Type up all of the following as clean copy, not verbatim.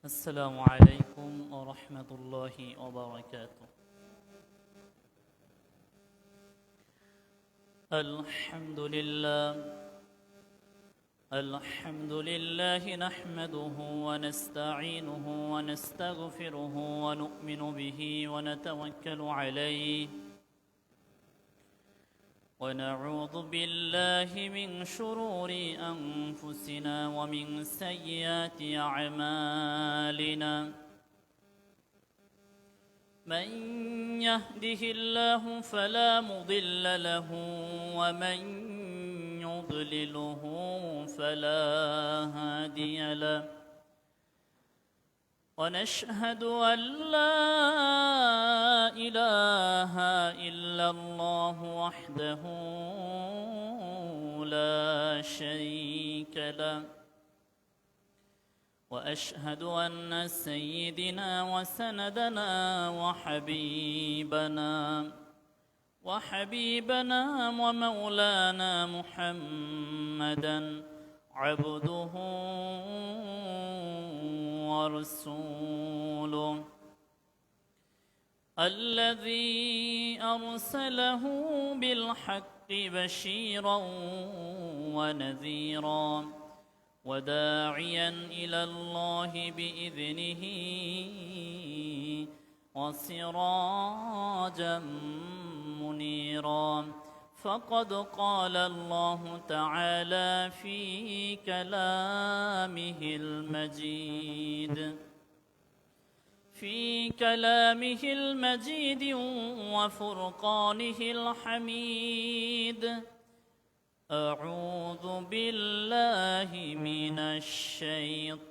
السلام عليكم ورحمة الله وبركاته. الحمد لله نحمده ونستعينه ونستغفره ونؤمن به ونتوكل عليه ونعوذ بالله من شرور أنفسنا ومن سيئات أعمالنا. من يهده الله فلا مضل له ومن يضلله فلا هادي له، ونشهد أن لا إله إلا الله وحده لا شريك له، وأشهد أن سيدنا وسندنا وحبيبنا ومولانا محمدا عبده ورسوله الذي أرسله بالحق بشيرا ونذيرا وداعيا إلى الله بإذنه وسراجا منيرا. فقد قال الله تعالى في كلامه المجيد وفرقانه الحميد: أعوذ بالله من الشيطان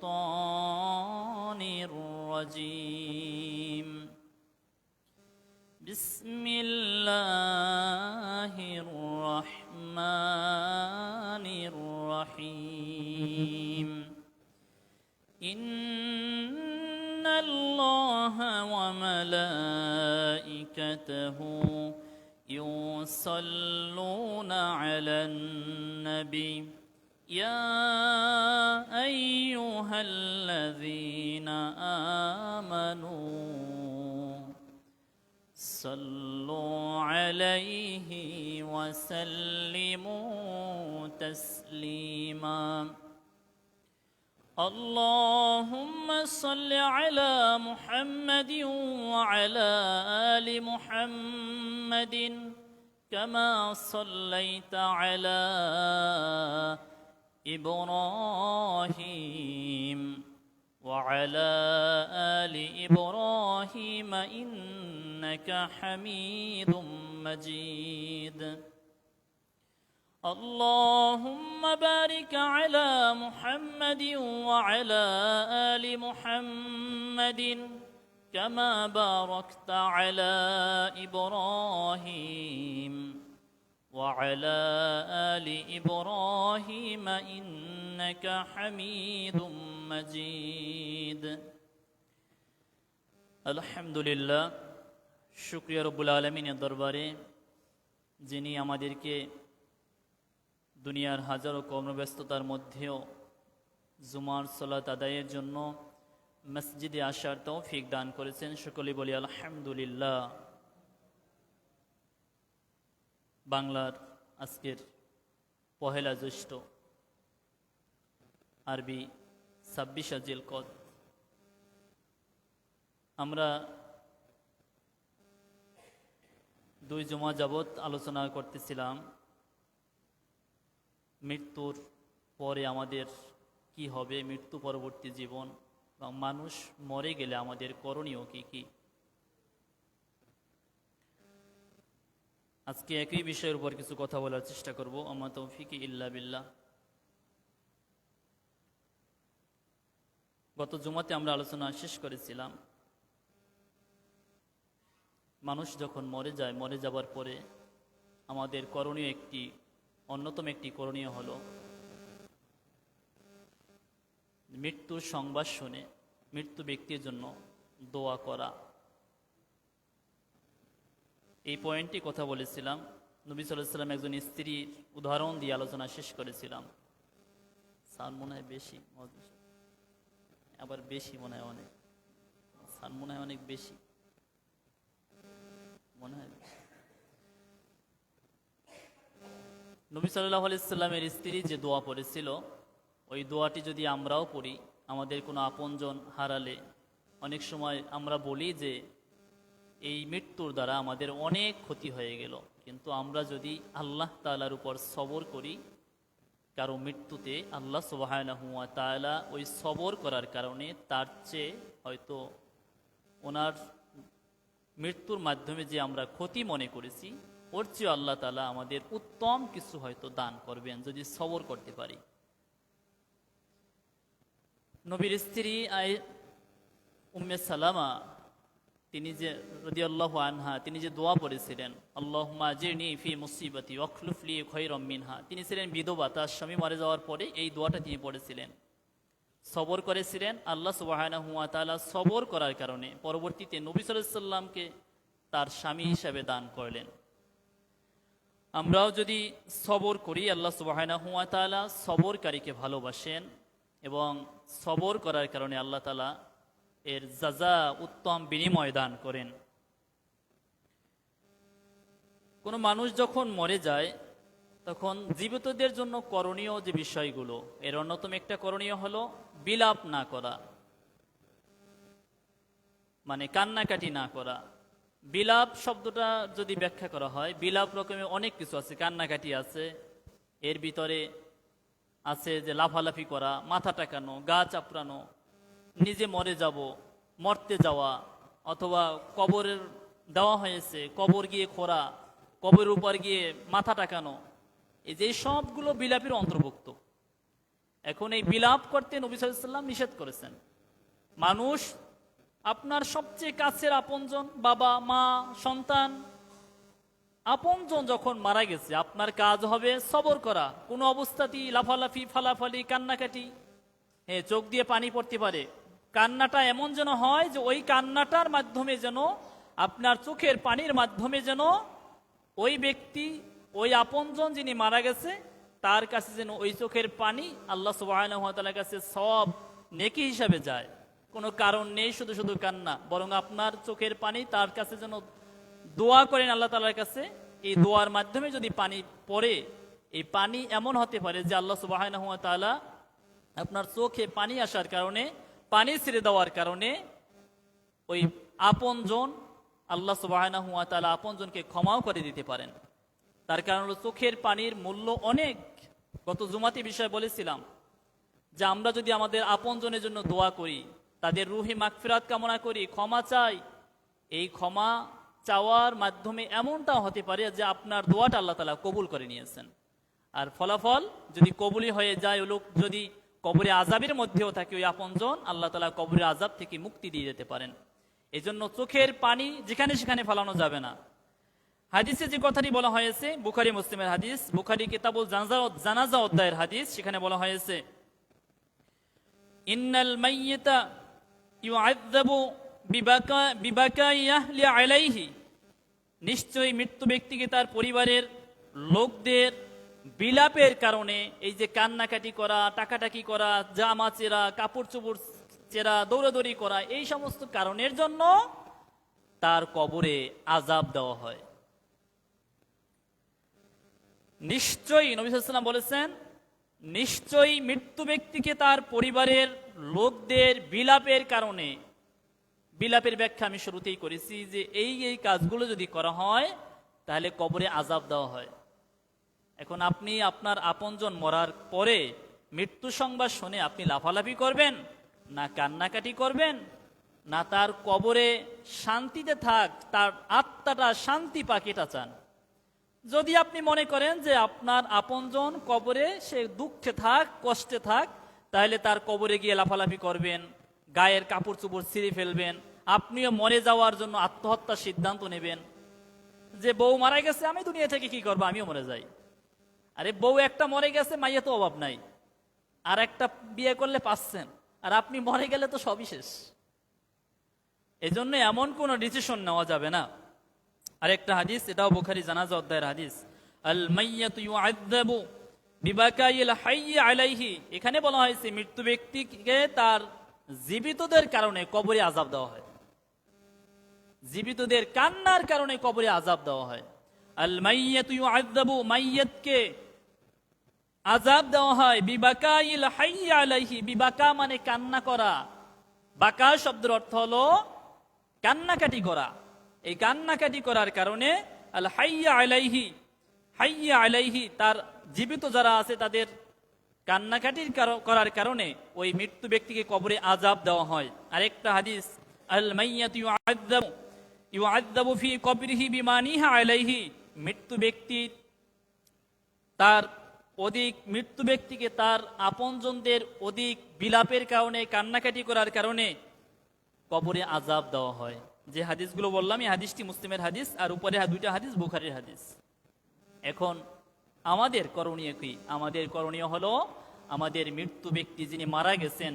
الرجيم. بسم الله الرحمن الرحيم. إن الله وملائكته يصلون على النبي يا أيها الذين آمنوا صلوا عليه وسلموا تسليما. اللهم صل على محمد وعلى آل محمد كما صليت على إبراهيم وعلى آل إبراهيم إنك حميد مجيد. اللهم بارك على محمد وعلى آل محمد كما باركت على إبراهيم وعلى آل إبراهيم إنك حميد مجيد। আলহামদুলিল্লাহ, শুকরিয়া রব্বুল আলামিনের দরবারে যিনি আমাদেরকে দুনিয়ার হাজারো কর্মব্যস্ততার মধ্যেও জুমার সালাত আদায়ের জন্য মসজিদে আসার তৌফিক দান করেছেন। সকলেই বলি আলহামদুলিল্লাহ। বাংলার আজকের পহেলা জ্যৈষ্ঠ, আরবি 26 জিলকদ। আমরা 2 জুমা যাবৎ আলোচনা করতেছিলাম মৃত্যুর পরে আমাদের কি হবে, মৃত্যু পরবর্তী জীবন বা মানুষ মরে গেলে আমাদের করণীয় কি কি। আজকে একই বিষয়ের উপর কিছু কথা বলার চেষ্টা করব। আমা তৌফিকি ইল্লা বিল্লাহ। গত জুমাতে আমরা আলোচনা শেষ করেছিলাম মানুষ যখন মরে যায়, মরে যাবার পরে আমাদের করণীয় অন্যতম একটি করণীয় হলো মৃত্যুর সংবাদ শুনে মৃত্যু ব্যক্তির জন্য দোয়া করা। এই পয়েন্টটি কথা বলেছিলাম। নবী সাল্লাল্লাহু আলাইহি ওয়াসাল্লাম একজন স্ত্রীর উদাহরণ দিয়ে আলোচনা শেষ করেছিলাম। সার মনে হয় বেশি আবার বেশি মনে হয় অনেক, স্যার মনে হয় অনেক বেশি মনে হয়। নবী সাল্লাল্লাহু আলাইহি সাল্লামের স্ত্রী যে দোয়া পড়েছিল, ওই দোয়াটি যদি আমরাও পড়ি, আমাদের কোনো আপনজন হারালে অনেক সময় আমরা বলি যে এই মৃত্যুর দ্বারা আমাদের অনেক ক্ষতি হয়ে গেল, কিন্তু আমরা যদি আল্লাহ তাআলার উপর সবর করি, কারো মৃত্যুতে আল্লাহ সুবহানাহু ওয়া তাআলা ওই সবর করার কারণে তার চেয়ে হয়তো ওনার মৃত্যুর মাধ্যমে যে আমরা ক্ষতি মনে করেছি, ওর চেয়ে আল্লাহ তাআলা আমাদের উত্তম কিছু হয়তো দান করবেন যদি সবর করতে পারি। নবীর স্ত্রী উম্মে সালামা তিনি যে রাদিয়াল্লাহু আনহা, তিনি যে দোয়া পড়েছিলেন, আল্লাহুম্মা আজিরনি ফি মুসিবাতি ওয়াখলুফ লি খায়রাম মিনহা, তিনি ছিলেন বিধবা, তার স্বামী মারা যাওয়ার পরে এই দোয়াটা তিনি পড়েছিলেন, সবর করেছিলেন। আল্লাহ সুবহানাহু ওয়া তাআলা সবর করার কারণে পরবর্তীতে নবী সাল্লাল্লাহু আলাইহি সাল্লামকে তার স্বামী হিসেবে দান করলেন। আমরাও যদি সবর করি, আল্লাহ সুবহানাহু ওয়া তাআলা সবরকারীকে ভালোবাসেন এবং সবর করার কারণে আল্লাহ তাআলা এর জাযা উত্তম বিনিময় দান করেন। কোনো মানুষ যখন মরে যায়, তখন জীবিতদের জন্য করণীয় যে বিষয়গুলো, এর অন্যতম একটা করণীয় হলো বিলাপ না করা, মানে কান্নাকাটি না করা। বিলাপ শব্দটা যদি ব্যাখ্যা করা হয়, বিলাপ রকমের অনেক কিছু আছে, কান্নাকাটি আছে, এর ভিতরে আছে যে লাফালাফি করা, মাথা টাকানো, গা চাপড়ানো, নিজে মরে যাব, মরতে যাওয়া, অথবা কবরের দেওয়া হয়েছে কবর গিয়ে খোঁড়া, কবরের উপর গিয়ে মাথা টাকানো, এই যে সবগুলো বিলাপের অন্তর্ভুক্ত। এখন এই বিলাপ করতে নবী সাল্লাল্লাহু আলাইহি ওয়াসাল্লাম নিষেধ করেছেন। মানুষ আপনার সবচেয়ে কাছের আপনজন, বাবা মা সন্তান, আপনজন যখন মারা গেছে, আপনার কাজ হবে সবর করা, কোনো অবস্থাতেই লাফালাফি ফালাফালি কান্নাকাটি, চোখ দিয়ে পানি পড়তে পারে, কান্নাটা এমন যেন হয় যে ওই কান্নাটার মাধ্যমে যেন আপনার চোখের পানির মাধ্যমে যেন ওই ব্যক্তি, ওই আপনজন যিনি মারা গেছে, তার কাছে যেন ওই চোখের পানি আল্লাহ সুবহানাহু ওয়া তাআলার কাছে সওয়াব নেকি হিসাবে যায়। কোনো কারণ নেই শুধু শুধু কান্না, বরং আপনার চোখের পানি তার কাছে যেন দোয়া করেন আল্লাহ তাআলার কাছে। এই দোয়ার মাধ্যমে যদি পানি পড়ে, এই পানি এমন হতে পারে যে আল্লাহ সুবহানাহু ওয়া তাআলা আপনার চোখে পানি আসার কারণে, পানি ছেড়ে দেওয়ার কারণে ওই আপনজন আল্লাহ সুবহানাহু ওয়া তাআলা আপনজনকে ক্ষমাও করে দিতে পারেন। তার কারণ হলো চোখের পানির মূল্য অনেক। গত জুমাতে বিষয় বলেছিলাম যে আমরা যদি আমাদের আপনজনের জন্য দোয়া করি, তাদের রুহি মাগফিরাত কামনা করি, ক্ষমা চাই, এই ক্ষমা চাওয়ার মাধ্যমে এমনটাও হতে পারে যে আপনার দোয়াটা আল্লাহ তাআলা কবুল করে নিয়েছেন। আর ফলাফল যদি কবুলি হয়ে যায়, ওই লোক যদি কবরে আযাবের মধ্যেও থাকে, ওই আপনজন আল্লাহ তাআলা কবরের আযাব থেকে মুক্তি দিয়ে যেতে পারেন। এই জন্য চোখের পানি যেখানে সেখানে ফেলানো যাবে না। হাদিসে যে কথাটি বলা হয়েছে, বুখারী মুসলিমের হাদিস, বুখারী কিতাবুল জানাজা অধ্যায়ের হাদিস, সেখানে বলা হয়েছে ইন্নাল মাইয়িতা ইউআযাবু বিবাকাই আহলি আলাইহি, নিশ্চয়ই মৃত্যু ব্যক্তিকে তার পরিবারের লোকদের বিলাপের কারণে, এই যে কান্নাকাটি করা, টাকাটাকি করা, জামা চেরা, কাপড় চোপড় চেরা, দৌড়াদৌড়ি করা, এই সমস্ত কারণের জন্য তার কবরে আযাব দেওয়া হয়। নিশ্চয়ই নবী সাল্লাল্লাহু আলাইহি ওয়াসাল্লাম বলেছেন, নিশ্চয়ই মৃত্যু ব্যক্তিকে তার পরিবারের লোকদের বিলাপের কারণে, বিলাপের ব্যাখ্যা আমি শুরুতেই করেছি যে এই কাজগুলো যদি করা হয় তাহলে কবরে আযাব দেওয়া হয়। এখন আপনি আপনার আপনজন মরার পরে মৃত্যু সংবাদ শুনে আপনি লাফালাফি করবেন, না কান্নাকাটি করবেন, না তার কবরে শান্তিতে থাক, তার আত্মাটা শান্তি পাক, এটা চান? যদি আপনি মনে করেন যে আপনার আপনজন কবরে সে দুঃখে থাক, কষ্টে থাক, তাহলে তার কবরে গিয়ে লাফালাফি করবেন, গায়ের কাপড় চোপড় ছিঁড়ে ফেলবেন, আপনিও মরে যাওয়ার জন্য আত্মহত্যার সিদ্ধান্ত নেবেন যে বউ মারা গেছে, আমি দুনিয়া থেকে কি করবো, আমিও মরে যাই। আরে বউ একটা মরে গেছে, মাইয়া তো অভাব নাই, আর একটা বিয়ে করলে পাচ্ছেন, আর আপনি মরে গেলে তো সবই শেষ। এই জন্য এমন কোনো ডিসিশন নেওয়া যাবে না। আরেকটা হাদিস, এটাও বুখারী জানাজা অধ্যায়ের হাদিস, আল মাইয়াতু ইউআযাবু বিবাকাইল হাইয়্যি আলাইহি, এখানে বলা হয়েছে মৃত্যু ব্যক্তিকে তার জীবিতদের কারণে কবরে আযাব দেওয়া হয়, জীবিতদের কান্নার কারণে কবরে আযাব দেওয়া হয়। আল মাইয়াতু ইউআযাবু, মাইয়াতকে আযাব দেওয়া হয় বিবাকাইল হাইয়্যি আলাইহি, বিবাকা মানে কান্না করা, বাকা শব্দের অর্থ হলো কান্নাকাটি করা। এই কান্নাকাটি করার কারণে আল হাইয়্যা আলাইহি, হাইয়্যা আলাইহি তার জীবিত যারা আছে তাদের কান্নাকাটির করার কারণে ওই মৃত্যু ব্যক্তিকে কবরে আযাব দেওয়া হয়। আরেকটা হাদিস, আল মাইয়াতু ইউআযাবু ফি কবরিহি বিমা নিহা আলাইহি, মৃত্যু ব্যক্তি তার মৃত্যু ব্যক্তিকে তার আপনজনদের অধিক বিলাপের কারণে, কান্নাকাটি করার কারণে কবরে আযাব দেওয়া হয়। যে হাদিসগুলো বললাম এই হাদিসটি মুসলিমের হাদিস, আর উপরে দুইটা হাদিস বুখারীর হাদিস। এখন আমাদের করণীয় কি? আমাদের করণীয় হলো আমাদের মৃত্যু ব্যক্তি যিনি মারা গেছেন,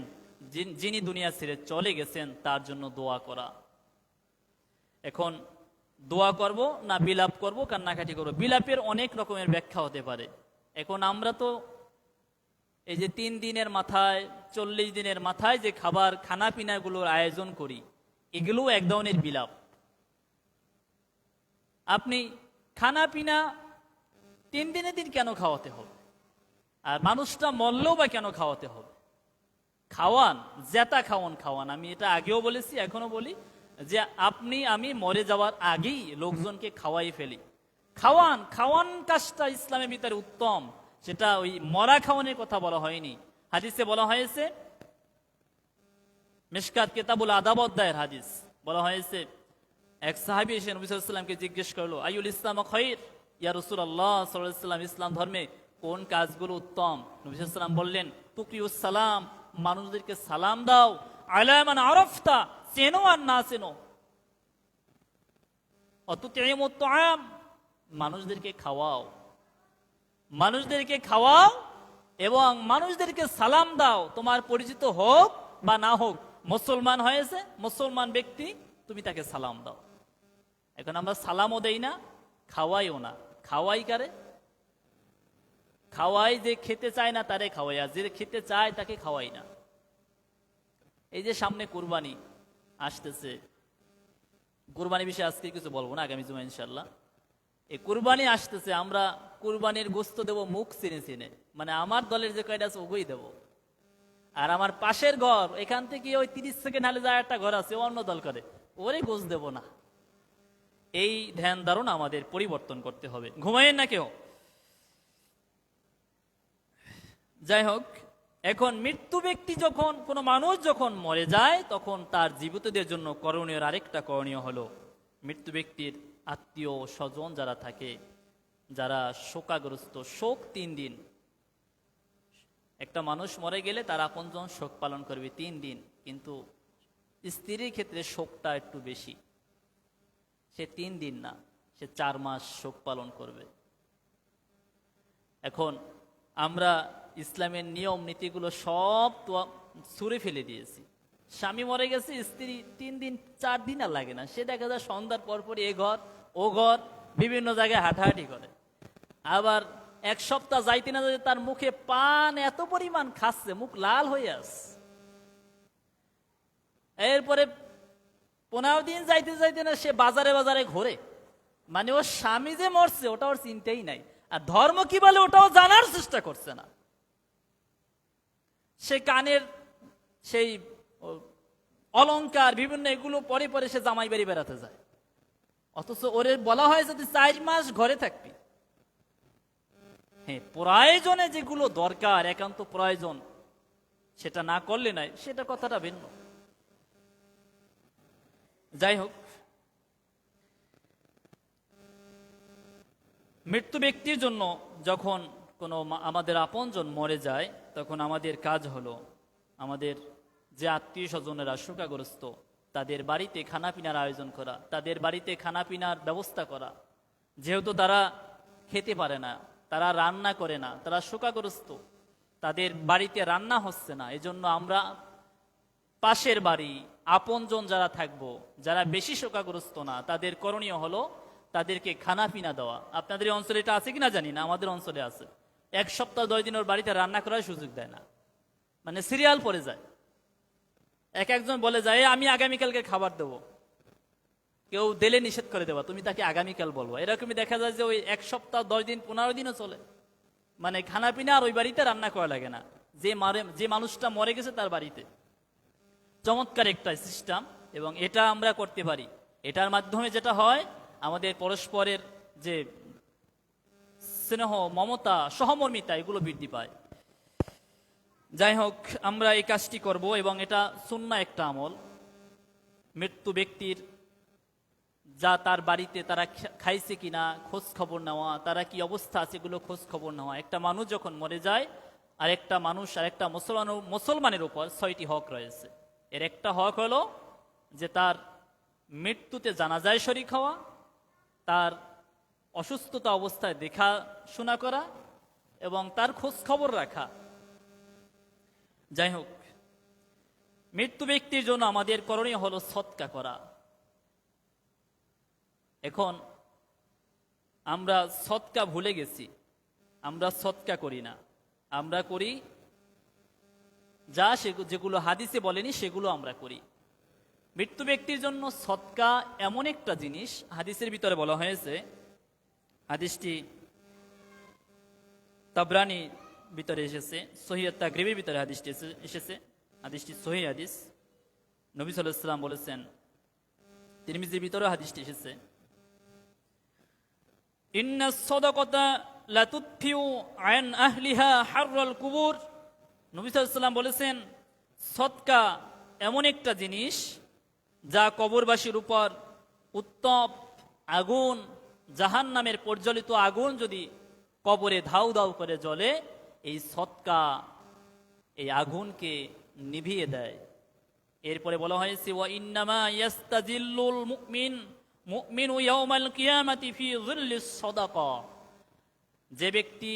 যিনি দুনিয়া ছেড়ে চলে গেছেন, তার জন্য দোয়া করা। এখন দোয়া করব না বিলাপ করব, কান্নাকাটি করব? বিলাপের অনেক রকমের ব্যাখ্যা হতে পারে। এখন আমরা তো এই যে 3 দিনের মাথায়, 40 দিনের মাথায় যে খানা পিনাগুলোর আয়োজন করি, এগুলো এক ধরনের বিলাপ। আপনি খানা পিনা 3 দিনের দিন কেন খাওয়াতে হবে? আর মানুষটা মরলেও বা কেন খাওয়াতে হবে? খাওয়ান, জেতা খাওয়ান। আমি এটা আগেও বলেছি, এখনো বলি যে আমি মরে যাওয়ার আগেই লোকজনকে খাওয়াই ফেলি। খাওয়ান কাজটা ইসলামের ভিতরে উত্তম, সেটা ওই মরা খাওয়ানোর কথা বলা হয়নি। হাদিসে বলা হয়েছে, মিশকাত কিতাবুল আদাব অধ্যায়ের হাদিস, বলা হয়েছে এক সাহাবী এসে নবী সাল্লাল্লাহু আলাইহি ওয়াসাল্লামকে জিজ্ঞেস করলো, আইয়ুল ইসলাম খায়র, ইয়া রাসূলুল্লাহ সাল্লাল্লাহু আলাইহি ওয়াসাল্লাম, ইসলাম ধর্মে কোন কাজগুলো উত্তম? নবী সাল্লাল্লাহু আলাইহি ওয়াসাল্লাম বললেন, তুকিউস সালাম, মানুষদেরকে সালাম দাও, আলা মান আরাফতা, চেনো আর না চেনো, অতুতিমুত তুআম, মানুষদেরকে খাওয়াও এবং মানুষদেরকে সালাম দাও, তোমার পরিচিত হোক বা না হোক। মুসলমান হয়েছে, মুসলমান ব্যক্তি, তুমি তাকে সালাম দাও। এখন আমরা সালামও দেই না, খাওয়াইও না। খাওয়াই কারে? খাওয়াই যে খেতে চায় না তারে খাওয়াই, আর যে খেতে চায় তাকে খাওয়াই না। এই যে সামনে কুরবানি আসতেছে, কুরবানি বিষয়ে আজকে কিছু বলবো না, আগামী জুমা ইনশাল্লাহ। এই কুরবানি আসতেছে, আমরা কুরবানির গোস্ত দেব মুখ চিনে, মানে আমার দলের যে কয়টা আছে ওগুই দেব। আর আমার পাশের ঘর, এখান থেকে ওই 30 সেকেন্ড হালে যায় একটা ঘর আছে, অন্য দল করে, ওরে গোস্ত দেব না। এই ধ্যান ধারণা আমাদের পরিবর্তন করতে হবে। ঘুমায়েন না কেউ। যাই হোক, এখন মৃত্যু ব্যক্তি যখন, কোনো মানুষ যখন মরে যায়, তখন তার জীবিতদের জন্য করণীয় আরেকটা করণীয় হলো, মৃত্যু ব্যক্তির আত্মীয় স্বজন যারা থাকে, যারা শোকাগ্রস্ত, শোক 3 দিন। একটা মানুষ মরে গেলে তার আপনজন শোক পালন করবে 3 দিন, কিন্তু স্ত্রীর ক্ষেত্রে শোকটা একটু বেশি। সে 3 দিন না, সে 4 মাস শোক পালন করবে। এখন আমরা ইসলামের নিয়ম নীতিগুলো সব ছুঁড়ে ফেলে দিয়েছি। স্বামী মরে গেছে, স্ত্রী 3 দিন 4 দিন আর লাগে না, সে দেখা যায় সন্ধ্যার পরপরই এ ঘর ও ঘর বিভিন্ন জায়গায় হাঁটাহাঁটি করে। আবার 1 সপ্তাহ যাইতে না যাইতে তার মুখে পান এত পরিমাণ খাচ্ছে, মুখ লাল হয়ে আসে। এরপরে 15 দিন যাইতে না সে বাজারে ঘোরে, মানে ওর স্বামী যে মরছে ওটা ওর চিন্তাই নাই, আর ধর্ম কি বলে ওটাও জানার চেষ্টা করছে না। সে কানের সেই অলংকার বিভিন্ন এগুলো পরে সে জামাই বাড়ি বেড়াতে যায়, অথচ ওরে বলা হয় যদি 4 মাস ঘরে থাকবি। হ্যাঁ, প্রয়োজনে যেগুলো দরকার, একান্ত প্রয়োজন, সেটা না করলে নাই, সেটা কথাটা ভিন্ন। যাই হোক, মৃত্যু ব্যক্তির জন্য যখন কোনো আমাদের আপনজন মরে যায়, তখন আমাদের কাজ হলো আমাদের যে আত্মীয় স্বজনেরা শোকাগ্রস্ত, তাদের বাড়িতে খানাপিনার আয়োজন করা, তাদের বাড়িতে খানাপিনার ব্যবস্থা করা। যেহেতু তারা খেতে পারে না, তারা রান্না করে না, তারা শোকাগ্রস্ত, তাদের বাড়িতে রান্না হচ্ছে না, এজন্য আমরা পাশের বাড়ি আপনজন যারা থাকবো, যারা বেশি শোকাগ্রস্ত না, তাদের করণীয় হলো তাদেরকে খানাপিনা দেওয়া। আপনাদের অঞ্চলে এটা আছে কিনা জানি না, আমাদের অঞ্চলে আছে। 1 সপ্তাহ 10 দিন ওর বাড়িতে রান্না করার সুযোগ দেয় না, মানে সিরিয়াল পড়ে যায়। এক একজন বলে যায় আমি আগামীকালকে খাবার দেবো, কেউ দিলে নিষেধ করে দেবা, তুমি তাকে আগামীকাল বলবো। এরকমই দেখা যায় যে ওই 1 সপ্তাহ 10 দিন 15 দিনও চলে, মানে খানা পিনা আর ওই বাড়িতে রান্না করা লাগে না, যে মানুষটা মরে গেছে তার বাড়িতে। চমৎকার একটা সিস্টেম, এবং এটা আমরা করতে পারি। এটার মাধ্যমে যেটা হয়, আমাদের পরস্পরের যে স্নেহ, মমতা, সহমর্মিতা এগুলো বৃদ্ধি পায়। যাই হোক, আমরা এই কাজটি করব, এবং এটা সুন্নাহ একটা আমল। মৃত্যু ব্যক্তির যা তার বাড়িতে তারা খাইছে কিনা খোঁজ খবর নেওয়া, তারা কি অবস্থা আছে এগুলো খোঁজ খবর নেওয়া। একটা মানুষ যখন মরে যায়, আর একটা মানুষ আর একটা মুসলমানের উপর 6টি হক রয়েছে। এর একটা হক হলো যে তার মৃত্যুতে জানাজায় শরীক হওয়া, তার অসুস্থতা অবস্থায় দেখাশোনা করা, এবং তার খোঁজ খবর রাখা। যাই হোক, মৃত্যু ব্যক্তির জন্য আমাদের করণীয় হলো সদকা করা। এখন আমরা সদকা ভুলে গেছি, আমরা সদকা করি না, আমরা করি যেগুলো হাদিসে বলেনি সেগুলো আমরা করি। মৃত্যু ব্যক্তির জন্য সদকা এমন একটা জিনিস, হাদিসের ভিতরে বলা হয়েছে, হাদিসটি তাবরানি ভিতরে এসেছে, সহিহ তাগরিবের ভিতরে হাদিসটি এসেছে, হাদিসটি সহিহ হাদিস। নবী সাল্লাল্লাহু আলাইহি ওয়াসাল্লাম বলেছেন, তিরমিজির ভিতরে হাদিসটি এসেছে, ইন্নাস সাদাকাতা লা তুতফিউ আন আহলিহা হাররাল কুবুর। নবী সাল্লাল্লাহু আলাইহি ওয়াসাল্লাম বলেছেন, সদকা এমন একটা জিনিস যা কবরবাসীর উপর উত্তপ আগুন, জাহান্নামের প্রজ্বলিত আগুন যদি কবরে ধাউ ধাউ করে জ্বলে, এই সদকা এই আগুনকে নিভিয়ে দেয়। এরপরে বলা হয়েছে, ওয়া ইন্নামা ইয়াস্তাজিল্লুল মুমিনু ইয়াউমাল কিয়ামাতি ফি যিল্লিস সাদাকা। যে ব্যক্তি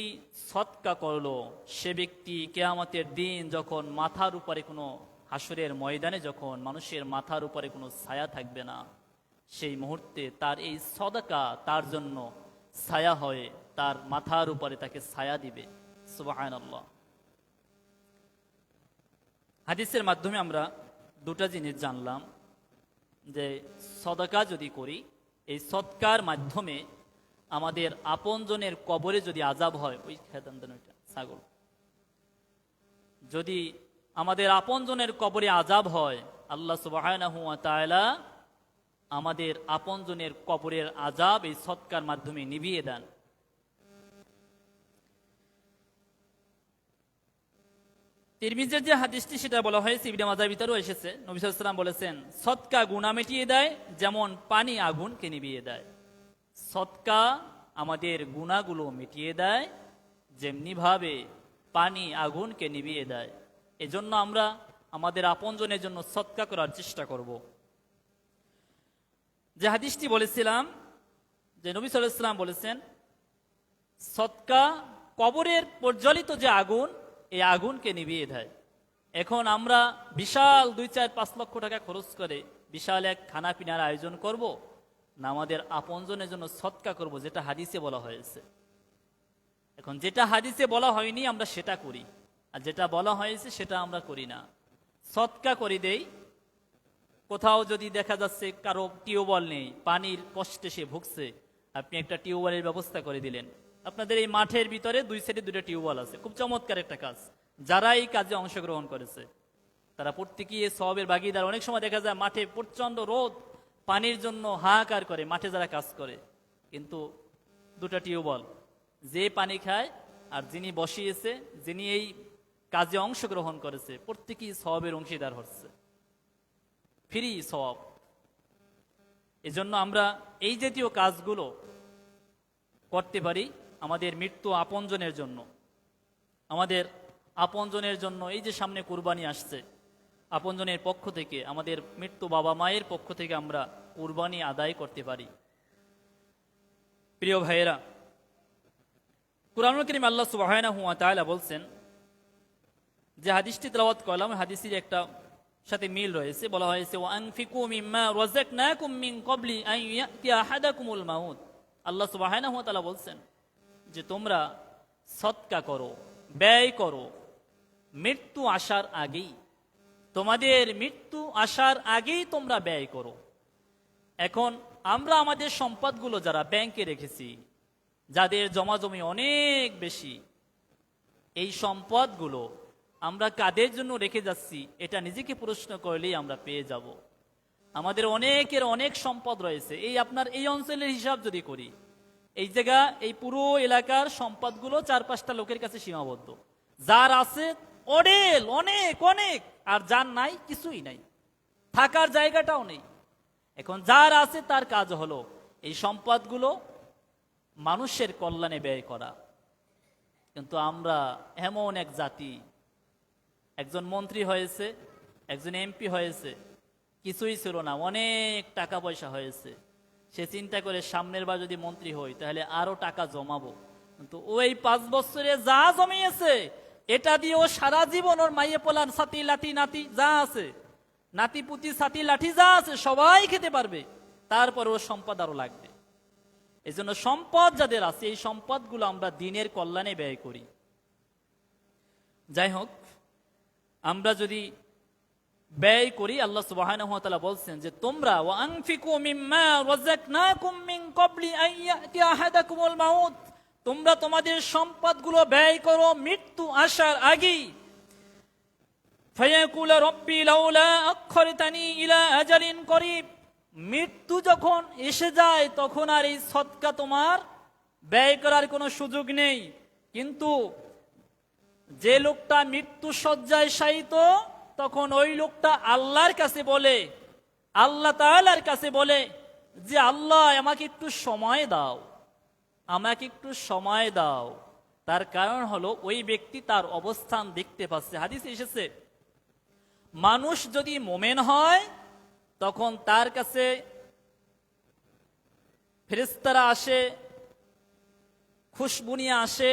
সদকা করলো, সে ব্যক্তি কিয়ামতের দিন যখন মাথার উপরে কোনো, হাসরের ময়দানে যখন মানুষের মাথার উপরে কোনো ছায়া থাকবে না, সেই মুহূর্তে তার এই সদকা তার জন্য ছায়া হয়ে তার মাথার উপরে তাকে ছায়া দিবে। সুবহানাল্লাহ। হাদিসের মাধ্যমে আমরা দুটা জিনিস জানলাম, যে সদকা যদি করি, এই সদকার মাধ্যমে আমাদের আপনজনের কবরে যদি আযাব হয়, ওই ছাগল, যদি আমাদের আপনজনের কবরে আযাব হয়, আল্লাহ সুবহানাহু ওয়া তাআলা আমাদের আপনজনের কবরের আযাব এই সদকার মাধ্যমে নিভিয়ে দেন। তিরমিজির যে হাদিসটি সেটা বলা হয়েছে, ইবনে মাজার ভিতরেও এসেছে, নবী সাল্লাল্লাহু আলাইহি ওয়াসাল্লাম বলেছেন, সদকা গুনাহ মিটিয়ে দেয় যেমন পানি আগুনকে নিভিয়ে দেয়। সদকা আমাদের গুনাহগুলো মিটিয়ে দেয় যেমনি ভাবে পানি আগুনকে নিভিয়ে দেয়। এজন্য আমরা আমাদের আপনজনের জন্য সদকা করার চেষ্টা করব। যে হাদিসটি বলেছিলাম, যে নবী সাল্লাল্লাহু আলাইহি ওয়াসাল্লাম বলেছেন, সদকা কবরের প্রজ্বলিত যে আগুন, এই আগুনকে নিভিয়ে দেয়। এখন আমরা বিশাল 2-4-5 লক্ষ টাকা খরচ করে বিশাল এক খানা পিনার আয়োজন করব, না আমাদের আপনজনের জন্য সদকা করব, যেটা হাদিসে বলা হয়েছে। এখন যেটা হাদিসে বলা হয়নি আমরা সেটা করি, আর যেটা বলা হয়েছে সেটা আমরা করি না। সদকা করে দেই, কোথাও যদি দেখা যাচ্ছে কারো টিউবওয়েল নেই, পানির কষ্টে সে ভুগছে, আপনি একটা টিউবওয়েলের ব্যবস্থা করে দিলেন। আপনাদের এই মাঠের ভিতরে 2 সাইডে 2টা টিউবওয়েল আছে, খুব চমৎকার একটা কাজ। যারা এই কাজে অংশগ্রহণ করেছে তারা প্রত্যেকেই সওয়াবের ভাগীদার। অনেক সময় দেখা যায় মাঠে প্রচন্ড রোদ, পানির জন্য হাহাকার করে মাঠে যারা কাজ করে, কিন্তু 2টা টিউবওয়েল, যে পানি খায় আর যিনি বসিয়েছে, যিনি এই কাজে অংশগ্রহণ করেছে, প্রত্যেকেই সওয়াবের অংশীদার হচ্ছে, ফ্রি সওয়াব। এজন্য আমরা এই জাতীয় কাজগুলো করতে পারি আমাদের মৃত্যু আপনজনের জন্য, আমাদের আপনজনের জন্য। এই যে সামনে কুরবানি আসছে, আপনজনের পক্ষ থেকে, আমাদের মৃত্যু বাবা মায়ের পক্ষ থেকে আমরা কুরবানি আদায় করতে পারি। প্রিয় ভাইয়েরা, কুরআনুল কারীম আল্লাহ সুবহানাহু ওয়া তাআলা বলছেন, যে হাদিসটি তেলাওয়াত করলাম, হাদিসের একটা সাথে মিল রয়েছে। বলা হয়েছে, ওয়া আনফিকু মিম্মা রাযাকনাকুম মিন ক্বাবলি আন ইয়াতিয়া আহাদাকুমুল মাউত। আল্লাহ সুবহানাহু ওয়া তাআলা বলছেন যে তোমরা সদকা করো, ব্যয় করো মৃত্যু আসার আগেই। তোমাদের মৃত্যু আসার আগেই তোমরা ব্যয় করো। এখন আমরা আমাদের সম্পদগুলো যারা ব্যাংকে রেখেছি, যাদের জমাজমি অনেক বেশি, এই সম্পদগুলো আমরা কাদের জন্য রেখে যাচ্ছি এটা নিজেকে প্রশ্ন করলেই আমরা পেয়ে যাব। আমাদের অনেকের অনেক সম্পদ রয়েছে। এই আপনার এই অঞ্চলের হিসাব যদি করি, এই জায়গা এই পুরো এলাকার সম্পদগুলো 4-5টা লোকের কাছে সীমাবদ্ধ। যার আছে অডেল অনেক অনেক, আর যার নাই কিছুই নাই, থাকার জায়গাটাও নেই। এখন যার আছে তার কাজ হলো এই সম্পদগুলো মানুষের কল্যাণে ব্যয় করা। কিন্তু আমরা এমন এক জাতি, একজন মন্ত্রী হয়েছে, একজন এমপি হয়েছে, কিছুই ছিল না, অনেক টাকা পয়সা হয়েছে। সে চিন্তা করে সামনের বার যদি মন্ত্রী হই তাহলে আরো টাকা জমাবো। কিন্তু ওই 5 বছরে যা জমিয়েছে এটা দিয়ে ও সারা জীবন ওর মাইয়ে পোলান সাথী লাঠি নাতি যা আছে, নাতি পুতি সাথী লাঠি যা আছে সবাই খেতে পারবে, তারপর ওর সম্পদ আরো লাগবে। এই জন্য সম্পদ যাদের আছে এই সম্পদগুলো আমরা দিনের কল্যাণে ব্যয় করি। যাই হোক, আমরা যদি ব্যয় করি, আল্লাহ সুবহানাহু ওয়া তাআলা বলছেন যে তোমরা ওয়া আনফিকু মিম্মা রাযাকনাকুম মিন ক্বাবলি আন ইয়াতিয়া আহাদাকুমুল মাউত, তোমরা তোমাদের সম্পদগুলো ব্যয় করো মৃত্যু আসার আগেই। ফায়াকুল রাব্বি লাউলা আখখারতানি ইলা আজালিন করিব, মৃত্যু যখন এসে যায় তখন আর এই সদকা তোমার ব্যয় করার কোনো সুযোগ নেই। কিন্তু যে লোকটা মৃত্যু শয্যায় শায়িত, তখন ওই লোকটা আল্লাহর কাছে বলে, আল্লাহ তাআলার কাছে বলে যে আল্লাহ আমাকে একটু সময় দাও, আমাকে একটু সময় দাও। তার কারণ হলো ওই ব্যক্তি তার অবস্থান দেখতে পাচ্ছে। হাদিসে এসেছে মানুষ যদি মোমেন হয় তখন তার কাছে ফেরেশতারা আসে, খুশবু নিয়ে আসে,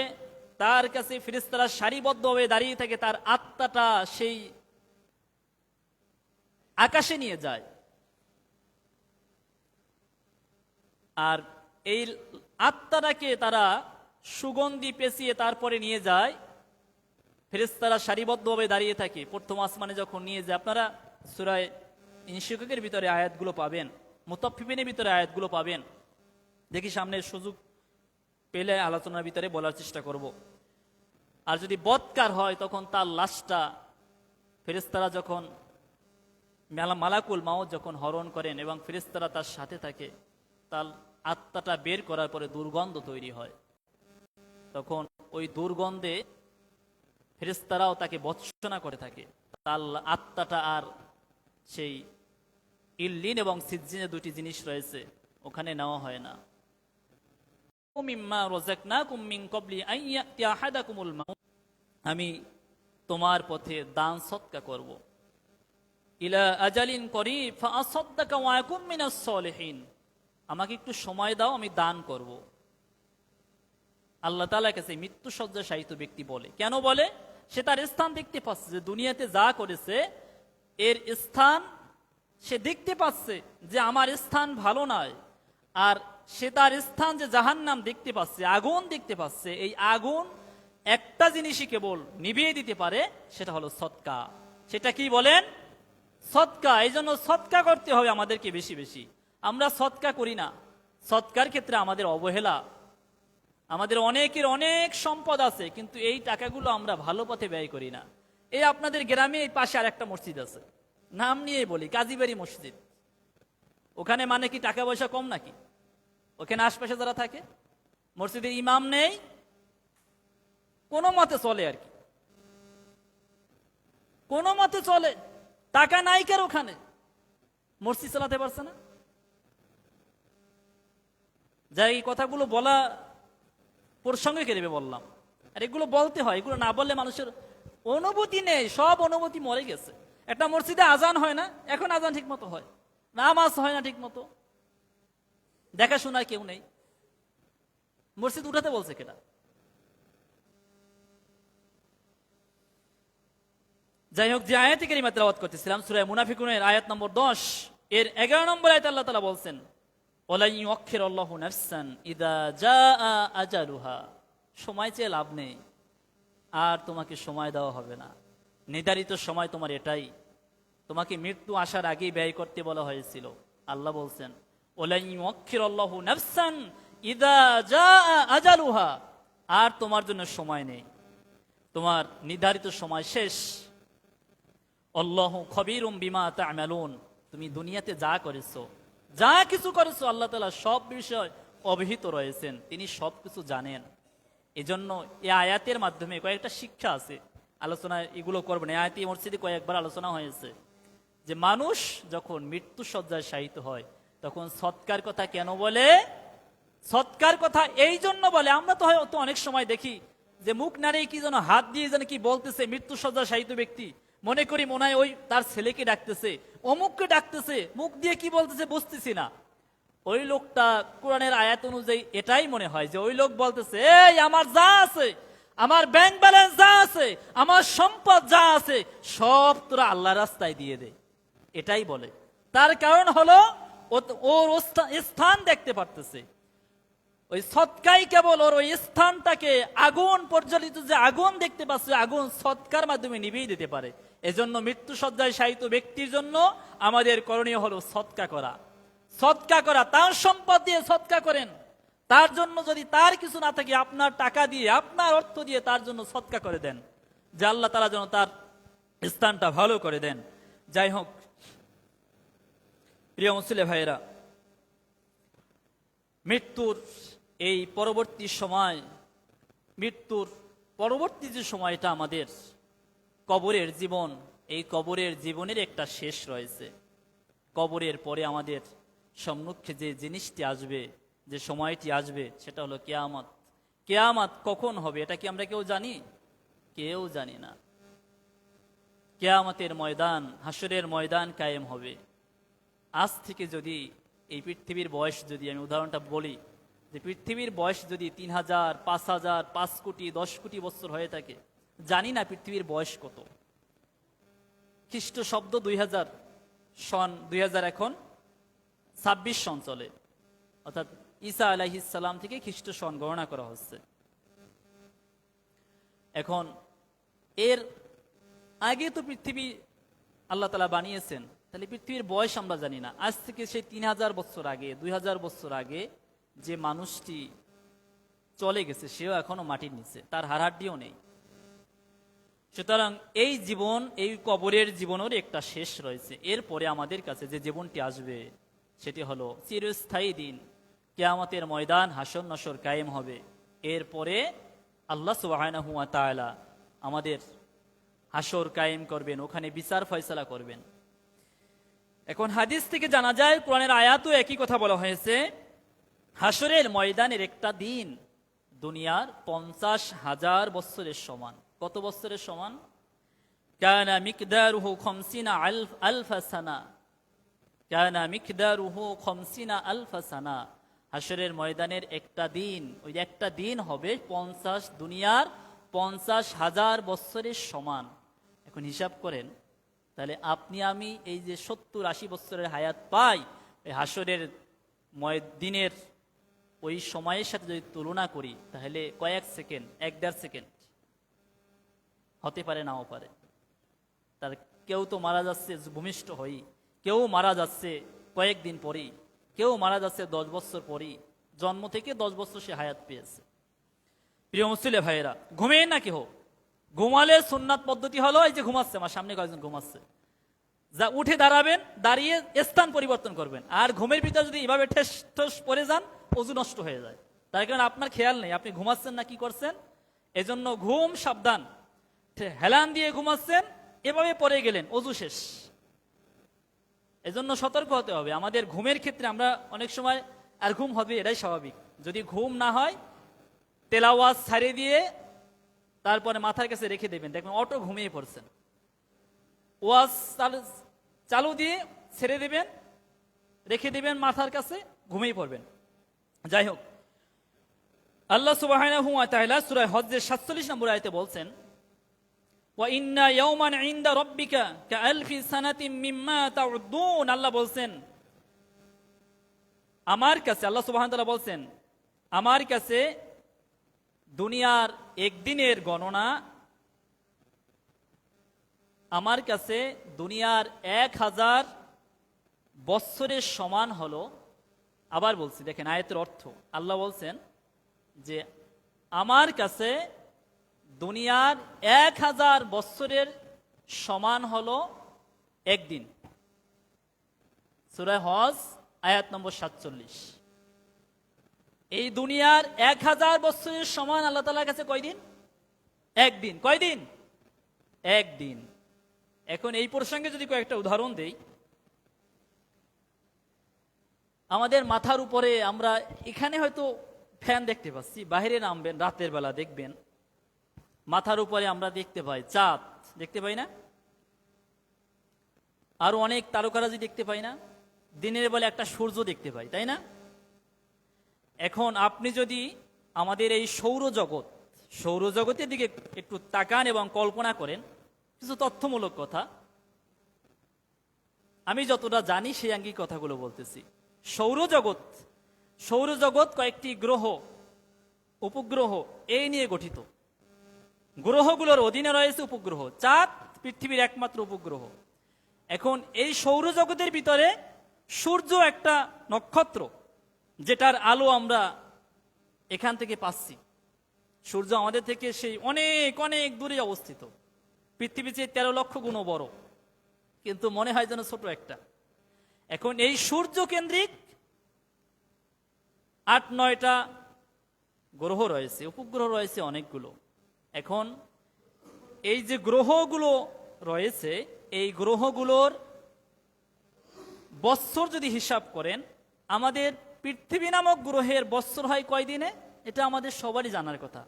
তার কাছে ফেরেশতারা সারিবদ্ধভাবে দাঁড়িয়ে থাকে, তার আত্মাটা সেই আকাশে নিয়ে যায়। আর এই আত্মাটাকে তারা সুগন্ধি পেঁচিয়ে তারপরে নিয়ে যায়, ফেরেশতারা সারিবদ্ধভাবে দাঁড়িয়ে থাকে প্রথম আসমানে যখন নিয়ে যায়। আপনারা সূরা ইনশিকাকের ভিতরে আয়াতগুলো পাবেন, মুতাফফিফিনের ভিতরে আয়াতগুলো পাবেন। দেখি সামনের সুযোগ পেলে আলোচনার ভিতরে বলার চেষ্টা করব। আর যদি বদকার হয় তখন তার লাশটা ফেরেশতারা যখন মালাকুল মাউত যখন হরণ করেন এবং ফেরেশতারা তার সাথে থাকে, তার আত্মাটা বের করার পরে দুর্গন্ধ তৈরি হয়। তখন ওই দুর্গন্ধে ফেরেশতারাও তাকে ভৎসনা করে থাকে। তার আত্মাটা আর সেই ইল্লিন এবং সিজ্জিনে দুটি জিনিস রয়েছে, ওখানে নেওয়া হয় না। আমি তোমার পথে দান সদকা করব। ইলা আজালিন করিব ফাআসাদদাকা ওয়া আকুম মিনাস সলিহিন, আমাকে একটু সময় দাও, আমি দান করব। আল্লাহ তাআলার কাছে মৃত্যু শয্যা শায়িত ব্যক্তি বলে, কেন বলে? সে তার স্থান দেখতে পাচ্ছে যে দুনিয়াতে যা করেছে এর স্থান সে দেখতে পাচ্ছে যে আমার স্থান ভালো নয়। আর সে তার স্থান যে জাহান্নাম দেখতে পাচ্ছে, আগুন দেখতে পাচ্ছে। এই আগুন একটা জিনিসই কেবল নিভিয়ে দিতে পারে, সেটা হলো সদকা। সেটা কি বলেন? সদকা। এই জন্য সদকা করতে হবে আমাদেরকে বেশি বেশি। আমরা সদকা করি না, সদকার ক্ষেত্রে আমাদের অবহেলা। আমাদের অনেকের অনেক সম্পদ আছে কিন্তু এই টাকাগুলো আমরা ভালো পথে ব্যয় করি না। এই আপনাদের গ্রামে এই পাশে আর একটা মসজিদ আছে, নাম নিয়ে বলি, কাজীবাড়ি মসজিদ। ওখানে মানে কি টাকা পয়সা কম নাকি? ওখানে আশপাশে যারা থাকে, মসজিদে ইমাম নেই, কোনো মতে চলে আর কি, কোনো মতে চলে, টাকা নাই কার ওখানে, মসজিদ চালাতে পারছে না। যাই এই কথাগুলো বলা প্রসঙ্গে কেড়ে বললাম। আর এগুলো বলতে হয়, এগুলো না বললে মানুষের অনুভূতি নেই, সব অনুভূতি মরে গেছে। একটা মসজিদে আজান হয় না, এখন আজান ঠিক মতো হয়, নামাজ হয় না ঠিক মতো, দেখাশোনার কেউ নেই। মসজিদ উঠাতে বলছে কেটা? যাই হোক, যে আয়াতে কারিমা তেলাওয়াত করতেছিলাম সূরা মুনাফিকুনের আয়াত নম্বর 10 এর 11 নম্বর আয়াতে আল্লাহ তাআলা বলছেন ওয়ালা ইউআখিরুল্লাহু নাফসান ইযা জাআ আজালুহা, সময় চেয়ে লাভ নেই, আর তোমাকে সময় দেওয়া হবে না, নির্ধারিত সময় তোমার এটাই। তোমাকে মৃত্যু আসার আগেই ব্যয় করতে বলা হয়েছিল। আল্লাহ বলছেন ওয়ালাই ইউআখিরুল্লাহু নাফসান ইযা জাআ আজালুহা, আর তোমার জন্য সময় নেই, তোমার নির্ধারিত সময় শেষ। আল্লাহু খবীরুম বিমা তা'মালুন, তুমি দুনিয়াতে যা করেছো, যা কিছু করেছো, আল্লাহ তাআলা সব বিষয় অবহিত রয়েছেন, তিনি সব কিছু জানেন। এজন্য এই আয়াতের মাধ্যমে কয়েকটা শিক্ষা আছে, আলোচনায় এগুলো করবো না। আয়াতে মসজিদে কয়েকবার আলোচনা হয়েছে যে মানুষ যখন মৃত্যু শয্যায় শায়িত হয় তখন সৎকার কথা কেন বলে? সৎকার কথা এই জন্য বলে, আমরা তো হয়তো অনেক সময় দেখি যে মুখ নাড়িয়ে কি যেন হাত দিয়ে যেন কি বলতেছে মৃত্যু শয্যায় শায়িত ব্যক্তি, মনে করি মনে হয় ওই তার ছেলেকে ডাকতেছে, অমুককে ডাকতেছে, মুখ দিয়ে কি বলতেছে বুঝতেছি না। ওই লোকটা কোরআনের আয়াত অনুযায়ী এটাই মনে হয় যে ওই লোক বলতেছে এই আমার যা আছে, আমার ব্যাংক ব্যালেন্স যা আছে, আমার সম্পদ যা আছে সব তোরা আল্লাহর রাস্তায় দিয়ে দে, এটাই বলে। তার কারণ হলো ওর স্থান দেখতে পারতেছে, ওই সৎকাই কেবল ওর ওই স্থানটাকে আগুন প্রজ্বলিত যে আগুন দেখতে পাচ্ছে, আগুন সৎকার মাধ্যমে নিভিয়ে দিতে পারে। এজন্য মৃত্যু শয্যায় শায়িত ব্যক্তির জন্য আমাদের করণীয় হলো সৎকা করা। সৎকা করা, তার সম্পদ দিয়ে সৎকা করেন। তার জন্য যদি তার কিছু না থাকে আপনার টাকা দিয়ে, আপনার অর্থ দিয়ে তার জন্য সৎকা করে দেন, যে আল্লাহ তাআলা যেন তার স্থানটা ভালো করে দেন। যাই হোক প্রিয় মুসলিম ভাইয়েরা, মৃত্যুর এই পরবর্তী সময়, মৃত্যুর পরবর্তী যে সময়টা আমাদের কবরের জীবন, এই কবরের জীবনের একটা শেষ রয়েছে। কবরের পরে আমাদের সম্মুখে যে জিনিসটি আসবে, যে সময়টি আসবে, সেটা হলো কিয়ামত। কিয়ামত কখন হবে এটা কি আমরা কেউ জানি? কেউ জানি না। কিয়ামতের ময়দান, হাসরের ময়দান কায়েম হবে। আজ থেকে যদি এই পৃথিবীর বয়স, যদি আমি উদাহরণটা বলি, যে পৃথিবীর বয়স যদি 3000, 5000, 5 কোটি, 10 কোটি বছর হয়ে থাকে, জানি না পৃথিবীর বয়স কত। খ্রিস্ট শব্দ 2000 সন, 2000 এখন 26 সন চলে, অর্থাৎ ঈসা আলাইহিস সালাম থেকে খ্রিস্ট সন গণনা করা হচ্ছে। এখন এর আগে তো পৃথিবী আল্লাহ তাআলা বানিয়েছেন, তাহলে পৃথিবীর বয়স আমরা জানি না। আজ থেকে সেই 3000 বছর আগে, 2000 বছর আগে যে মানুষটি চলে গেছে সেও এখনো মাটির নিচে, তার হাড়হাড্ডিও নেই। সুতরাং এই জীবন, এই কবরের জীবনের একটা শেষ রয়েছে। এরপরে আমাদের কাছে যে জীবনটি আসবে সেটি হলো চিরস্থায়ী দিন, কিয়ামতের ময়দান, হাসর নাসর কায়েম হবে। এরপরে আল্লাহ সুবহানাহু ওয়া তাআলা আমাদের হাসর কায়েম করবেন, ওখানে বিচার ফয়সালা করবেন। এখন হাদিস থেকে জানা যায়, কোরআনের আয়াতও একই কথা বলা হয়েছে, হাসরের ময়দানের একটা দিন দুনিয়ার 50,000 বছরের সমান। কত বছরের সমান? কানা মিকদারুহু 50 আলফ সানা, কানা মিকদারুহু 50 আলফ সানা। হাসরের ময়দানের একটা দিন, ওই একটা দিন হবে দুনিয়ার 50,000 বছরের সমান। এখন হিসাব করেন, তাহলে আপনি আমি এই যে 70-80 বছরের হায়াত পাই, এই হাসরের দিনের ওই সময়ের সাথে যদি তুলনা করি, তাহলে কয়েক সেকেন্ড, 1-1.5 সেকেন্ড হতে পারে, নাও পারে। তার কেউ তো মারা যাচ্ছে ভূমিষ্ঠ হই, কেউ মারা যাচ্ছে কয়েকদিন পরেই, কেউ মারা যাচ্ছে 10 বছর পরেই, জন্ম থেকে 10 বছর সে হায়াত পেয়েছে। প্রিয় মুসলিম ভাইয়েরা, ঘুমিয়ে না কেহ, ঘুমালে সুন্নাত পদ্ধতি হলো এই যে ঘুমাচ্ছে, আমার সামনে কয়েকজন ঘুমাচ্ছে, যা উঠে দাঁড়াবেন, দাঁড়িয়ে স্থান পরিবর্তন করবেন। আর ঘুমের ভিতরে যদি এভাবে ঠেস ঠেস পড়ে যান, ওযু নষ্ট হয়ে যায়। তার কারণে আপনার খেয়াল নেই আপনি ঘুমাচ্ছেন না কি করছেন। এজন্য ঘুম সাবধান, হেলান দিয়ে ঘুমাচ্ছেন, এভাবে পড়ে গেলেন, ওযু শেষ। এজন্য সতর্ক হতে হবে আমাদের ঘুমের ক্ষেত্রে। আমরা অনেক সময় আর ঘুম হবে, এটাই স্বাভাবিক। যদি ঘুম না হয়, তেলাওয়াত ছাড়িয়ে দিয়ে তারপরে মাথার কাছে রেখে দেবেন, দেখবেন অটো ঘুমিয়ে পড়ছেন। ওয়াজ চালু দিয়ে ছেড়ে দেবেন, রেখে দেবেন মাথার কাছে, ঘুমিয়ে পড়বেন। যাই হোক, আল্লাহ সুবহানাহু ওয়া তাআলা সূরা হজ্জের 47 নম্বর আয়াতে বলছেন, ওয়া ইন্না ইয়াওমান ইনদা রাব্বিকা কাআলফি সানাতিন মিম্মা তাউদ্দুন। আল্লাহ বলছেন, আমার কাছে, আল্লাহ সুবহানাহু ওয়া তাআলা বলছেন, আমার কাছে দুনিয়ার একদিনের গণনা আমার কাছে দুনিয়ার 1000 বৎসরের সমান হলো। আবার বলছি, দেখেন আয়াতের অর্থ। আল্লাহ বলছেন যে আমার কাছে দুনিয়ার 1000 বৎসরের সমান হলো একদিন। সূরা হজ আয়াত নম্বর 47। এই দুনিয়ার 1000 বৎসরের সমান আল্লাহ তাআলার কাছে কয়দিন? একদিন। কয়দিন? একদিন। এখন এই প্রসঙ্গে যদি কয়েকটা উদাহরণ দেই, আমাদের মাথার উপরে আমরা এখানে হয়তো ফ্যান দেখতে পাচ্ছি, বাইরে নামবেন রাতের বেলা দেখবেন মাথার উপরে আমরা দেখতে পাই চাঁদ, দেখতে পাই না? আরো অনেক তারকারাজি দেখতে পাই না? দিনের বেলা একটা সূর্য দেখতে পাই, তাই না? এখন আপনি যদি আমাদের এই সৌরজগতের দিকে একটু তাকান এবং কল্পনা করেন, কিছু তথ্যমূলক কথা আমি যতটা জানি সেই আঙ্গিক কথাগুলো বলতেছি। সৌরজগৎ কয়েকটি গ্রহ, উপগ্রহ এই নিয়ে গঠিত। গ্রহগুলোর অধীনে রয়েছে উপগ্রহ। চাঁদ পৃথিবীর একমাত্র উপগ্রহ। এখন এই সৌরজগতের ভিতরে সূর্য একটা নক্ষত্র, যেটার আলো আমরা এখান থেকে পাচ্ছি। সূর্য আমাদের থেকে সেই অনেক অনেক দূরে অবস্থিত, পৃথিবীর চেয়ে 13 লক্ষ গুণও বড়, কিন্তু মনে হয় যেন ছোট একটা। এখন এই সূর্য কেন্দ্রিক 8-9টা গ্রহ রয়েছে, উপগ্রহ রয়েছে অনেকগুলো। এখন এই যে গ্রহগুলো রয়েছে, এই গ্রহগুলোর বৎসর যদি হিসাব করেন, আমাদের পৃথিবী নামক গ্রহের বৎসর হয় কয়দিনে? এটা আমাদের সবারই জানার কথা।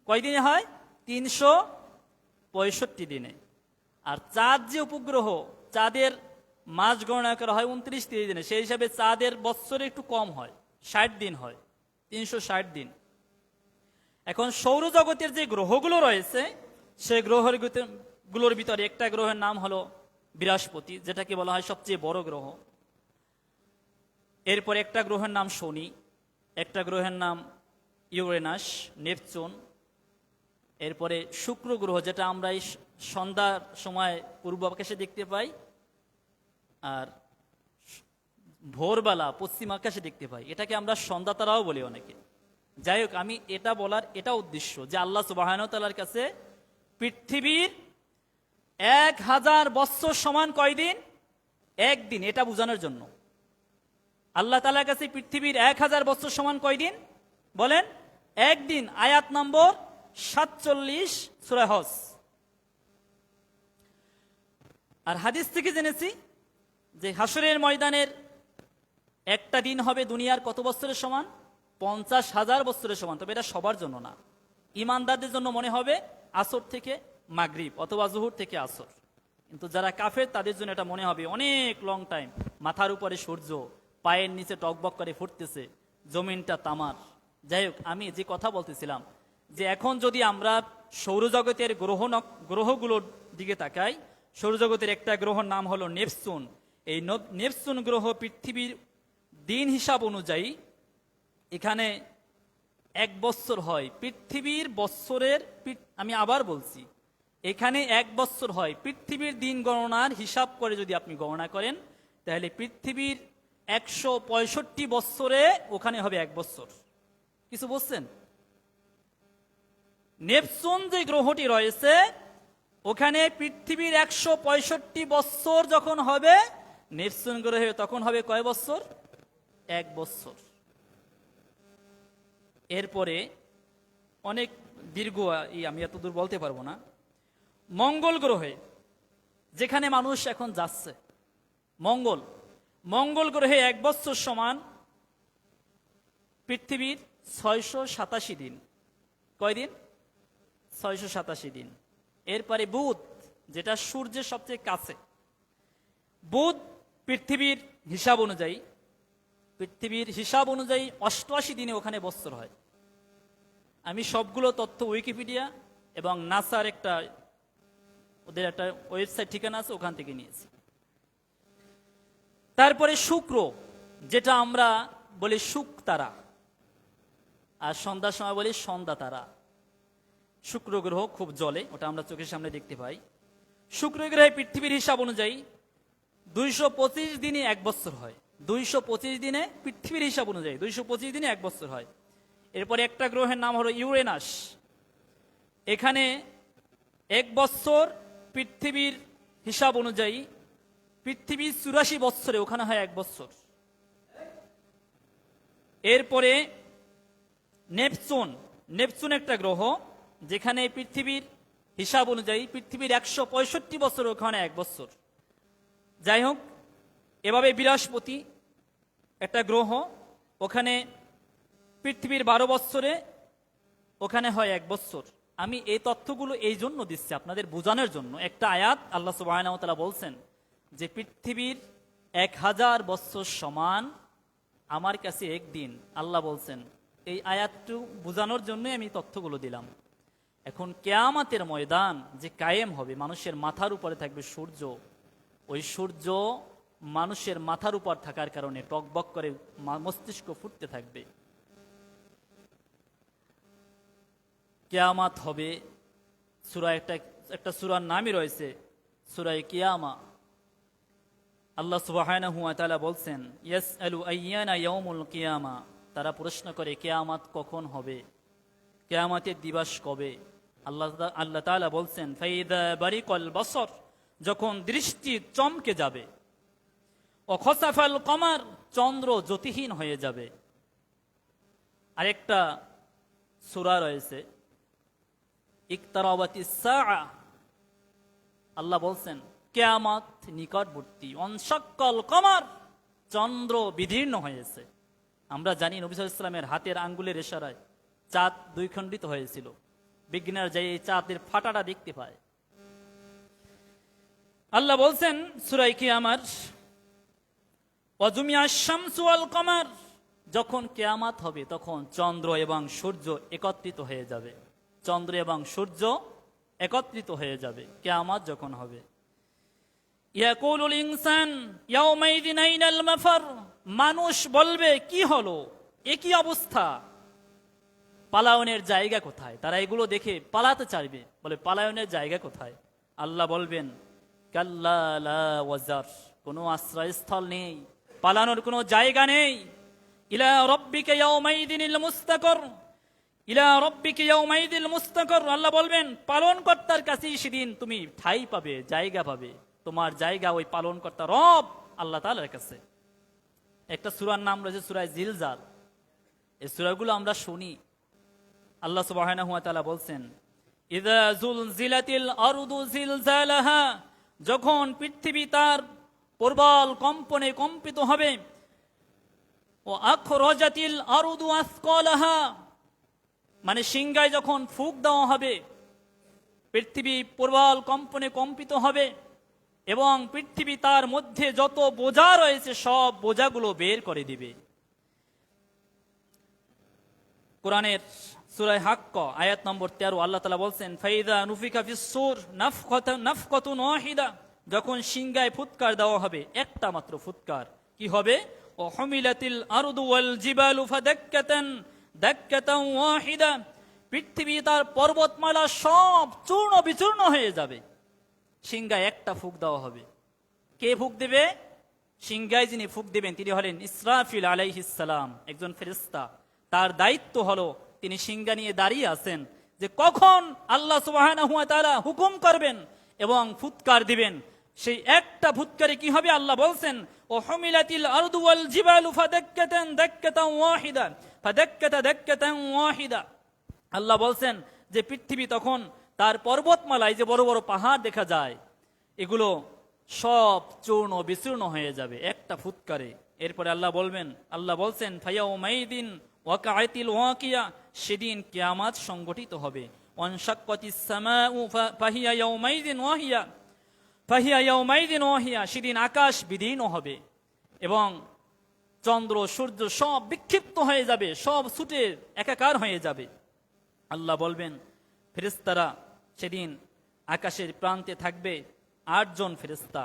কয়দিনে হয়? 365 দিনে। আর চাঁদ যে উপগ্রহ, চাঁদের মাস গণনা করা হয় 29-30 দিনে। সেই হিসাবে চাঁদের বৎসরে একটু কম হয়, 60 দিন হয়, 360 দিন। এখন সৌরজগতের যে গ্রহগুলো রয়েছে, সেই গ্রহগুলোর ভিতরে একটা গ্রহের নাম হলো বৃহস্পতি, যেটাকে বলা হয় সবচেয়ে বড় গ্রহ। এরপর একটা গ্রহের নাম শনি, একটা গ্রহের নাম ইউরেনাস, নেপচুন। এরপরে শুক্র গ্রহ, যেটা আমরা এই সন্ধ্যার সময় পূর্ব আকাশে দেখতে পাই, আর ভোরবেলা পশ্চিম আকাশে দেখতে পাই। এটাকে আমরা সন্ধ্যা তারাও বলি অনেকে। যাই হোক, আমি এটা বলার এটা উদ্দেশ্য যে আল্লাহ সুবহানাহু ওয়া তাআলার কাছে পৃথিবীর 1000 বৎসর সমান কয়দিন? একদিন। এটা বোঝানোর জন্য আল্লাহ তাআলার কাছে পৃথিবীর 1000 বৎসর সমান কয়দিন বলেন? একদিন। আয়াত নম্বর 47 সূরা হজ। আর হাদিস থেকে জেনেছি যে হাসরের ময়দানের একটা দিন হবে দুনিয়ার কত বৎসরের সমান? 50,000 বৎসরের সমান। তবে এটা সবার জন্য না। ইমানদারদের জন্য মনে হবে আসর থেকে মাগরিব অথবা জোহর থেকে আসর, কিন্তু যারা কাফের তাদের জন্য এটা মনে হবে অনেক লং টাইম। মাথার উপরে সূর্য, পায়ের নিচে টকবক করে ফুটতেছে, জমিনটা তামার। যাই হোক, আমি যে কথা বলতেছিলাম যে এখন যদি আমরা সৌরজগতের গ্রহগুলোর দিকে তাকাই, সৌরজগতের একটা গ্রহের নাম হলো নেপচুন। এই নেপচুন গ্রহ পৃথিবীর দিন হিসাব অনুযায়ী এখানে 1 বৎসর হয়। পৃথিবীর বৎসরের, আমি আবার বলছি, এখানে 1 বৎসর হয়। পৃথিবীর দিন গণনার হিসাব করে যদি আপনি গণনা করেন, তাহলে পৃথিবীর 165 বৎসরে ওখানে হবে 1 বৎসর। কিছু বুঝছেন? নেপচুন যে গ্রহটি রয়েছে, ওখানে পৃথিবীর 165 বৎসর যখন হবে নেপচুন গ্রহে, তখন হবে কয় বৎসর? 1 বৎসর। এরপরে অনেক দীর্ঘ, আমি এত দূর বলতে পারবো না। মঙ্গল গ্রহে, যেখানে মানুষ এখন যাচ্ছে, মঙ্গল গ্রহে 1 বৎসর সমান পৃথিবীর 687 দিন। কয়দিন? 687 দিন। এরপরে বুধ, যেটা সূর্যের সবচেয়ে কাছে, বুধ পৃথিবীর হিসাব অনুযায়ী 88 দিনে ওখানে বৎসর হয়। আমি সবগুলো তথ্য উইকিপিডিয়া এবং নাসার ওদের একটা ওয়েবসাইট ঠিকানা আছে, ওখান থেকে নিয়েছি। তারপরে শুক্র, যেটা আমরা বলি শুক তারা, আর সন্ধ্যার সময় বলি সন্ধ্যা তারা। শুক্র গ্রহ খুব জ্বলে, ওটা আমরা চোখের সামনে দেখতে পাই। শুক্র গ্রহে পৃথিবীর হিসাব অনুযায়ী 225 দিনে 1 বছর হয়। 225 দিনে পৃথিবীর হিসাব অনুযায়ী 225 দিনে 1 বছর হয়। এরপরে একটা গ্রহের নাম হলো ইউরেনাস। এখানে 1 বছর পৃথিবীর হিসাব অনুযায়ী, পৃথিবীর 84 বছরে ওখানে হয় 1 বছর। এরপরে নেপচুন, নেপচুন একটা গ্রহ, যেখানে পৃথিবীর হিসাব অনুযায়ী পৃথিবীর 165 বছর, ওখানে 1 বছর। যাই হোক, এভাবে বৃহস্পতি একটা গ্রহ, ওখানে পৃথিবীর 12 বছরে ওখানে হয় 1 বছর। আমি এই তথ্যগুলো এই জন্য দিচ্ছি আপনাদের বোঝানোর জন্য। একটা আয়াত আল্লাহ সুবহানাহু ওয়া তাআলা বলছেন যে পৃথিবীর 1000 বছর সমান আমার কাছে একদিন, আল্লাহ বলছেন। এই আয়াতটু বোঝানোর জন্যই আমি তথ্যগুলো দিলাম। এখন কিয়ামতের ময়দান যে কায়েম হবে, মানুষের মাথার উপরে থাকবে সূর্য, ওই সূর্য মানুষের মাথার উপর থাকার কারণে টকবক করে মস্তিষ্ক ফুটতে থাকবে। কিয়ামত হবে, সূরা একটা সূরার নামই রয়েছে সূরা কিয়ামা। আল্লাহ সুবহানাহু ওয়া তাআলা বলছেন, ইয়াসআলু আইয়ানা ইয়াউমুল কিয়ামা, তারা প্রশ্ন করে কিয়ামত কখন হবে, কিয়ামতের দিবস কবে। আল্লাহ তাআলা বলছেন, ফাইদা বারিকাল বসর, যখন দৃষ্টি চমকে যাবে, ও খসাফাল কমার, চন্দ্র জ্যোতিহীন হয়ে যাবে। আরেকটা সূরা রয়েছে ইকতারাবাতিস সাআ, আল্লাহ বলছেন কিয়ামত নিকটবর্তী। অনশাক্কাল কমার, চন্দ্র বিদীর্ণ হয়েছে। আমরা জানি নবী সাল্লাল্লাহু আলাইহি ওয়াসাল্লামের হাতের আঙ্গুলের ইশারায় চাঁদ 2 খণ্ডিত হয়েছিল। বিজ্ঞানীরা যাই এই চাঁদের ফাটাটা দেখতে পায়। আল্লাহ বলছেন সূরা কিয়ামার, ওয়াজুমিয়াশ শামসু ওয়াল কমার, যখন কিয়ামত হবে তখন চন্দ্র এবং সূর্য একত্রিত হয়ে যাবে। চন্দ্র এবং সূর্য একত্রিত হয়ে যাবে কিয়ামত যখন হবে। ইয়াকুলুল ইনসান ইয়াউমাইযিন আইনাল মাফার, মানুষ বলবে কি হলো, একই অবস্থা, পালায়নের জায়গা কোথায়? তারা এগুলো দেখে পালাতে চাইবে, বলে পালায়নের জায়গা কোথায়? আল্লাহ বলবেন কাল্লা লা ওয়াজার, কোনো আশ্রয়স্থল নেই, পালানোর কোনো জায়গা নেই। ইলা রাব্বিকা ইয়াউমাইযিনিল মুস্তাকর, ইলা রাব্বিকা ইয়াউমাইযিল মুস্তাকর, আল্লাহ বলবেন পালনকর্তার কাছেই সেদিন তুমি ঠাঁই পাবে, জায়গা পাবে। তোমার জায়গা ওই পালনকর্তা রব আল্লাহ তাআলার কাছে। একটা সূরার নাম রয়েছে সূরা জিলজাল। এই সূরাগুলো আমরা শুনি। আল্লাহ সুবহানাহু ওয়া তাআলা বলছেন, ইযা যুলজিলাতিল আরদু জিলজালাহা, যখন পৃথিবী তার প্রবল কম্পনে কম্পিত হবে, ও আখরাজাতিল আরদু আসকালাহা, মানে সিংহায় যখন ফুঁক দেওয়া হবে, পৃথিবী প্রবল কম্পনে কম্পিত হবে এবং পৃথিবী তার মধ্যে যত বোঝা রয়েছে সব বোঝাগুলো বের করে দিবে। কোরআনের সূরা হাক্ক আয়াত নম্বর 13 আল্লাহ তাআলা বলছেন, ফাইদা নুফিকা ফিস সূর নাফকাতুন ওয়াহিদা, যখন সিংহায় ফুৎকার দেওয়া হবে, একটা মাত্র ফুৎকার, কি হবে? ও হুমিলাতিল আরদু ওয়াল জিবালু ফাদাক্কাতান দাক্কাতান ওয়াহিদা, পৃথিবী তার পর্বতমালা সব চূর্ণ বিচূর্ণ হয়ে যাবে। সিংহায় একটা ফুঁক দেওয়া হবে। কে ফুঁক দেবে? সিংহায় যিনি ফুঁক দেবেন তিনি হলেন ইসরাফিল আলাইহিস সালাম, একজন ফেরেশতা। তার দায়িত্ব হলো, তিনি সিংহা নিয়ে দাঁড়িয়ে আছেন যে কখন আল্লাহ সুবহানাহু ওয়া তাআলা হুকুম করবেন এবং ফুৎকার দিবেন। সেই একটা ফুৎকারে কি হবে? আল্লাহ বলছেন, ও হুমিলাতিল আরদু ওয়াল জিবালু ফাদাক্কাতান দাক্কাতান ওয়াহিদা ফাদাক্কাতা দাক্কাতান ওয়াহিদা। আল্লাহ বলছেন যে পৃথিবী তখন তার পর্বতমালায় যে বড় বড় পাহাড় দেখা যায়, এগুলো সব চূর্ণ বিচূর্ণ হয়ে যাবে একটা ফুৎকারে। এরপরে আল্লাহ বলছেন ফায়াউমাইদিন ওয়াকাআতিল ওয়াকিয়া, সেদিন কিয়ামত সংগঠিত হবে। ওয়ানশাক্কাতিস সামাউ ফাহিয়া ইয়াউমাইদিন ওয়াহিয়া, সেদিন আকাশ বিদীর্ণ হবে এবং চন্দ্র সূর্য সব বিক্ষিপ্ত হয়ে যাবে, সব ছুটে একাকার হয়ে যাবে। আল্লাহ বলবেন ফেরেশতারা সেদিন আকাশের প্রান্তে থাকবে 8 জন ফেরেশতা,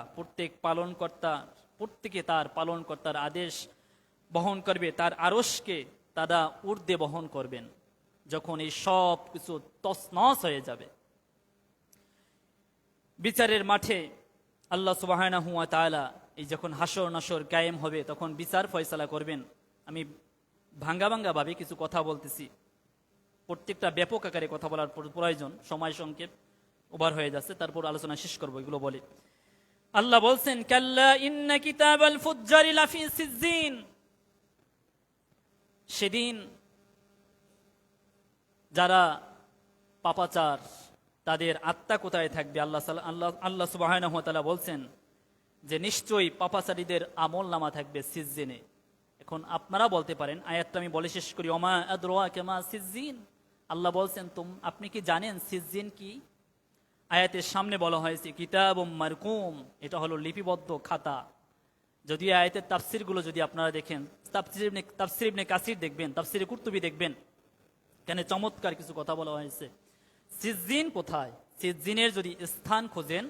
প্রত্যেকে তার পালনকর্তার আদেশ বহন করবে, তার আরশকে তারা ঊর্ধ্বে বহন করবেন। যখন এই সব কিছু তছনছ হয়ে যাবে, বিচারের মাঠে আল্লাহ সুবহানাহু ওয়া তাআলা এই যখন হাসর নাসর কায়েম হবে তখন বিচার ফয়সালা করবেন। আমি ভাঙ্গা ভাবে কিছু কথা বলতেছি, প্রত্যেকটা ব্যাপক আকারে কথা বলার প্রয়োজন, সময় সংক্ষেপ ওভার হয়ে যাচ্ছে, তারপর আলোচনা শেষ করবো। এগুলো বলে আল্লাহ বলছেন, কাল্লা ইন্না কিতাবাল ফুজ্জারি লাফি সিজ্জিন। সেদিন যারা পাপাচার তাদের আত্মা কোথায় থাকবে? আল্লাহ সুবহানাহু ওয়া তাআলা বলছেন যে নিশ্চয়ই পাপাচারীদের আমল নামা থাকবে সিজ্জিনে। এখন আপনারা বলতে পারেন, আয়াতটা আমি বলে শেষ করি, ওমা আদরাকা মা সিজ্জিন। আল্লাহ বলছেন আপনি কি জানেন সিজ্জিন কি? আয়াতের সামনে বলা হয়েছে কিতাবুম মারকুম, এটা হলো লিপিবদ্ধ খাতা। যদি আয়াতের তাফসিরগুলো যদি আপনারা দেখেন, তাফসির ইবনে কাসির দেখবেন, তাফসিরে কুরতুবী দেখবেন, এখানে চমৎকার কিছু কথা বলা হয়েছে। সিজ্জিন কোথায়? সিজ্জিনের যদি স্থান খোঁজেন,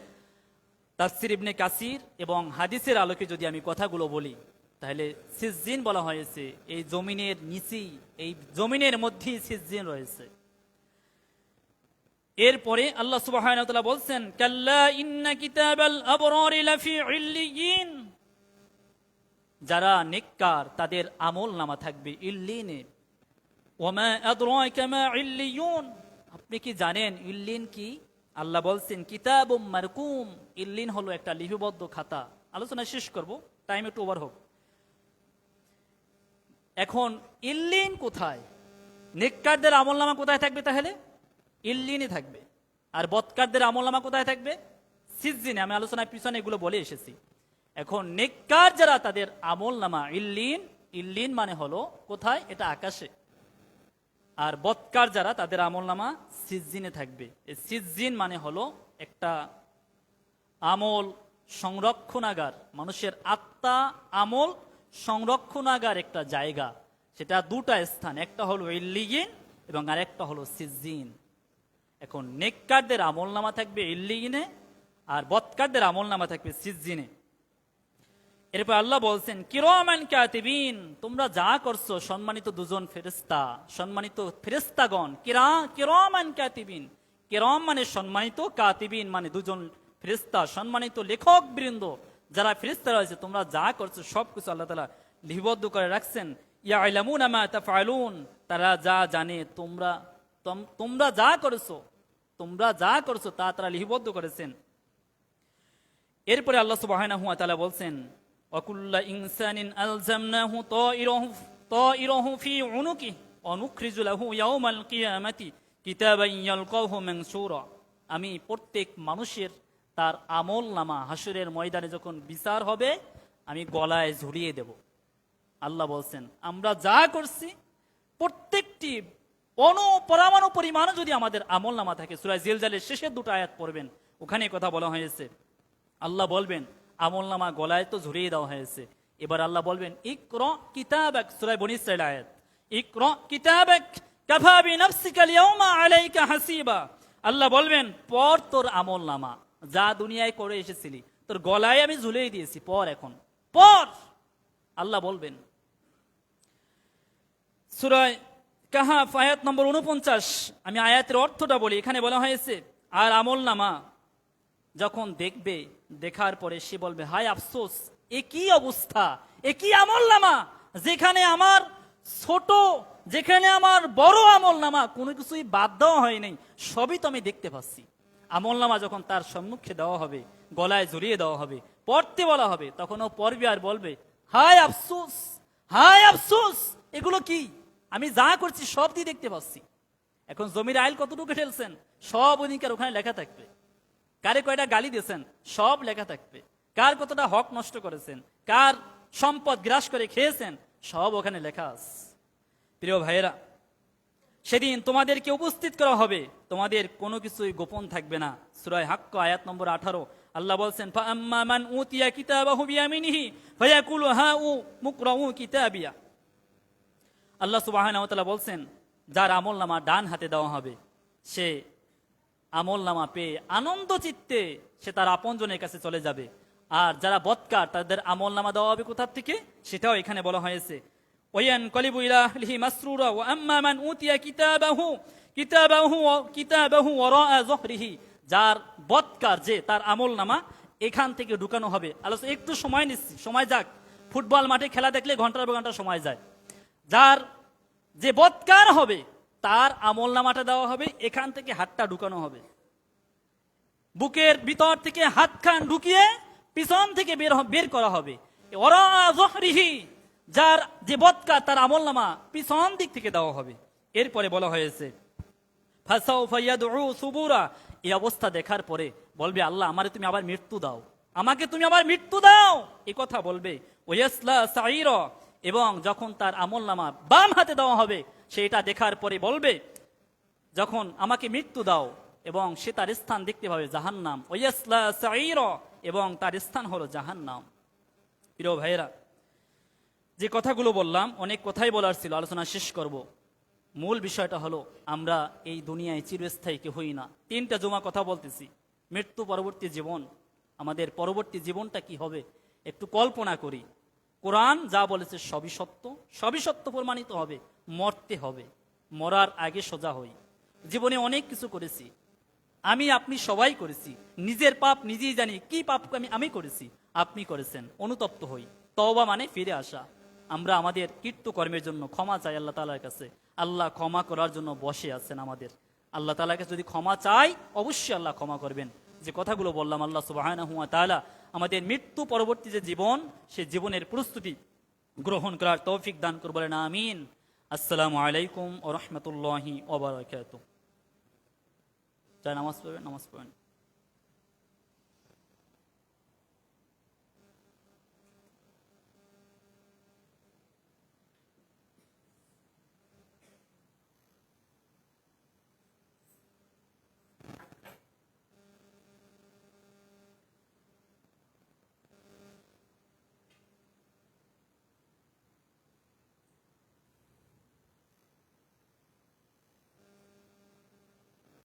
তাফসির ইবনে কাসির এবং হাদিসের আলোকে যদি আমি কথাগুলো বলি, তাহলে সিজ্জিন বলা হয়েছে এই জমিনের নিচেই, এই জমিনের মধ্যেই সিজ্জিন রয়েছে। এরপরে আল্লাহ সুবহানাহু ওয়া তাআলা বলছেন, কাল্লা ইন্না কিতাবাল আবরারি লাফি ইল্লিয়িন। যারা নেককার তাদের আমল নামা থাকবে ইল্লিনে। ওমা আদরাকা মা ইল্লিয়ুন। আপনি কি জানেন ইল্লিন কি? আল্লাহ বলছেন কিতাবুম মারকুম। ইল্লিন হলো একটা লিপিবদ্ধ খাতা। আলোচনা শেষ করব, টাইম একটু ওভার হোক। এখন ইল্লিন কোথায়? নেককারদের আমল নামা কোথায় থাকবে? তাহলে ইল্লিনে থাকবে। আর বদকারদের আমল নামা কোথায় থাকবে? সিজ্জিনে। আমি আলোচনায় পিছনে এগুলো বলে এসেছি। এখন নেককার যারা তাদের আমল নামা ইল্লিন, ইল্লিন মানে হলো কোথায়? এটা আকাশে। আর বদকার যারা তাদের আমল নামা সিজ্জিনে থাকবে। এই সিজ্জিন মানে হলো একটা আমল সংরক্ষণাগার, মানুষের আত্মা আমল সংরক্ষণাগার একটা জায়গা। সেটা দুটা স্থান, একটা হলো ইল্লিয়িন এবং আরেকটা হলো সিজ্জিন। এখন নেককারদের আমল নামা থাকবে ইল্লিয়িনে আর বদকারদের আমল নামা থাকবে সিজ্জিনে। এরপর আল্লাহ বলছেন কিরামান কাতিবিন। তোমরা যা করছো, সম্মানিত দুজন ফেরেশতা, সম্মানিত ফেরেশতাগণ, কিরামান কাতিবিন। কিরাম মানে সম্মানিত, কাতিবিন মানে দুজন ফেরেশতা, সম্মানিত লেখক বৃন্দ যারা ফেরেশতা রয়েছে, তোমরা যা করছো সবকিছু আল্লাহ তাআলা লিপিবদ্ধ করে রাখছেন। ইয়ালামুনা মা তাফআলুন। তারা যা জানে, তোমরা যা করছো তা তারা লিপিবদ্ধ করেছেন। এরপরে আল্লাহ সুবহানাহু ওয়া তাআলা বলছেন, ওয়াকুল্লা ইনসানিন আলজামনাহু তাইরাহু ফি উনুকিহি ওয়া নুখরিজু লাহু ইয়াওমাল কিয়ামাতি কিতাবান ইয়ালকাহু মানসুরা। আমি প্রত্যেক মানুষের তার আমল নামা হাসরের ময়দানে যখন বিচার হবে আমি গলায় ঝুলিয়ে দেব। আল্লাহ বলছেন আমরা যা করছি প্রত্যেকটি পরমাণু পরিমাণ যদি আমাদের আমল নামা থাকে, সূরা জিলজালের শেষের দুটো আয়াত পড়বেন, ওখানে কথা বলা হয়েছে। আল্লাহ বলবেন আমল নামা গলায় তো ঝুলিয়ে দেওয়া হয়েছে, এবার আল্লাহ বলবেন ইকরা কিতাবাক, সূরা বনী ইসরাঈল আয়াত, ইকরা কিতাবাক কাফা বিনাফসিকা আল-ইয়াওমা আলাইকা হাসিবা। আল্লাহ বলবেন পড় তোর আমল নামা, যা দুনিয়ায় করে এসেছিলি তোর গলায় আমি ঝুলিয়ে দিয়েছি, পড়, এখন পড়। আল্লাহ বলবেন। সূরা কাহাফ আয়াত নম্বর 49, আমি আয়াতের অর্থটা বলি। এখানে বলা হয়েছে আর আমল নামা যখন দেখবে, দেখার পরে সে বলবে হায় আফসোস, এ কি অবস্থা, এ কি আমল নামা, যেখানে আমার ছোট, যেখানে আমার বড় আমল নামা কোনো কিছুই বাদ দেওয়া হয় নাই, সবই তো আমি দেখতে পাচ্ছি। আমল নামা যখন তার সম্মুখে দেওয়া হবে, গলায় ঝুলিয়ে দেওয়া হবে, পড়তে বলা হবে, তখন ও পড়বে আর বলবে হায় আফসোস, হায় আফসোস, এগুলো কি, আমি যা করছি সব দিয়ে দেখতে পাচ্ছি। এখন জমির আইল কতটুকু ঠেলছেন সব অধিকার ওখানে লেখা থাকবে, কারে কয়টা গালি দিয়েছেন সব লেখা থাকবে, কার কতটা হক নষ্ট করেছেন, কার সম্পদ গ্রাস করে খেয়েছেন সব ওখানে লেখা আছে। প্রিয় ভাইয়েরা, সেদিন তোমাদেরকে উপস্থিত করা হবে, তোমাদের কোনো কিছুই গোপন থাকবে না। সূরা হাক্ক আয়াত নম্বর 18, আল্লাহ বলছেন ফাআম্মা মান উতিয়া কিতাবাহু বিয়ামিনিহি ফায়াকুলু হাউ মুকরাউ কিতাবিয়া। আল্লাহ সুবহানাহু ওয়া তাআলা বলছেন যার আমল নামা ডান হাতে দেওয়া হবে, সে আমল নামা পেয়ে আনন্দ চিত্তে সে তার আপনজনের কাছে চলে যাবে। আর যারা বদকার তাদের আমল নামা দেওয়া হবে কোথা থেকে, সেটাও এখানে বলা হয়েছে ওয়ায়ানকালিবু ইলা আহলিহি মাসরুরা ওয়া আম্মা মান উতিয়া কিতাবাহু ওয়ারাআ যহরিহি। যার বৎকার যে তার আমল নামা এখান থেকে ঢুকানো হবে। আলোচনা একটু সময় নিচ্ছি, সময় যাক, ফুটবল মাঠে খেলা দেখলে ঘন্টার পর ঘন্টা সময় যায়। যার যে বৎকার হবে তার আমল নামাটা দেওয়া হবে, এখান থেকে হাতটা ঢুকানো হবে, বুকের ভিতর থেকে হাত খান ঢুকিয়ে পিছন থেকে বের করা হবে। ওরা জহরিহি, যার যে বৎকার তার আমল নামা পিছন দিক থেকে দেওয়া হবে। এরপরে বলা হয়েছে ফাসাউফা ইয়াদউ সুবুরা, এই অবস্থা দেখার পরে বলবে আল্লাহ আমারে তুমি আবার মৃত্যু দাও, আমাকে তুমি আবার মৃত্যু দাও, এই কথা বলবে। ওয়াসলা সাইরা, এবং যখন তার আমল নামা বাম হাতে দেওয়া হবে সেটা দেখার পরে বলবে যখন আমাকে মৃত্যু দাও, এবং সে তার স্থান দেখতে পাবে জাহান্নাম। ওয়াসলা সাইরা, এবং তার স্থান হলো জাহান্নাম। প্রিয় ভাইয়েরা, যে কথাগুলো বললাম অনেক কথাই বলার ছিল, আলোচনা শেষ করব। মূল বিষয়টা হলো আমরা এই দুনিয়ায় চিরস্থায়ী কেউ হই না। 3টা জমা কথা বলতেছি, মৃত্যু পরবর্তী জীবন, আমাদের পরবর্তী জীবনটা কি হবে একটু কল্পনা করি। কোরআন যা বলেছে সবই সত্য, সবই সত্য প্রমাণিত হবে। মরতে হবে, মরার আগে সোজা হই। জীবনে অনেক কিছু করেছি, আমি আপনি সবাই করেছি, নিজের পাপ নিজেই জানি, কি পাপ আমি করেছি, আপনি করেছেন, অনুতপ্ত হই। তওবা মানে ফিরে আসা। আমরা আমাদের কৃতকর্মের জন্য ক্ষমা চাই আল্লাহ তাআলার কাছে। আল্লাহ ক্ষমা করার জন্য বসে আছেন আমাদের। আল্লাহ তাআলার কাছে যদি ক্ষমা চাই অবশ্যই আল্লাহ ক্ষমা করবেন। যে কথাগুলো বললাম, আল্লাহ সুবহানাহু ওয়া তাআলা আমাদের মৃত্যু পরবর্তী যে জীবন, সে জীবনের প্রস্তুতি গ্রহণ করার তৌফিক দান করুন, বলেন আমিন। আসসালামু আলাইকুম ওয়া রাহমাতুল্লাহি ওয়া বারাকাতুহু। যারা নামাজ পড়বেন নামাজ পড়েন।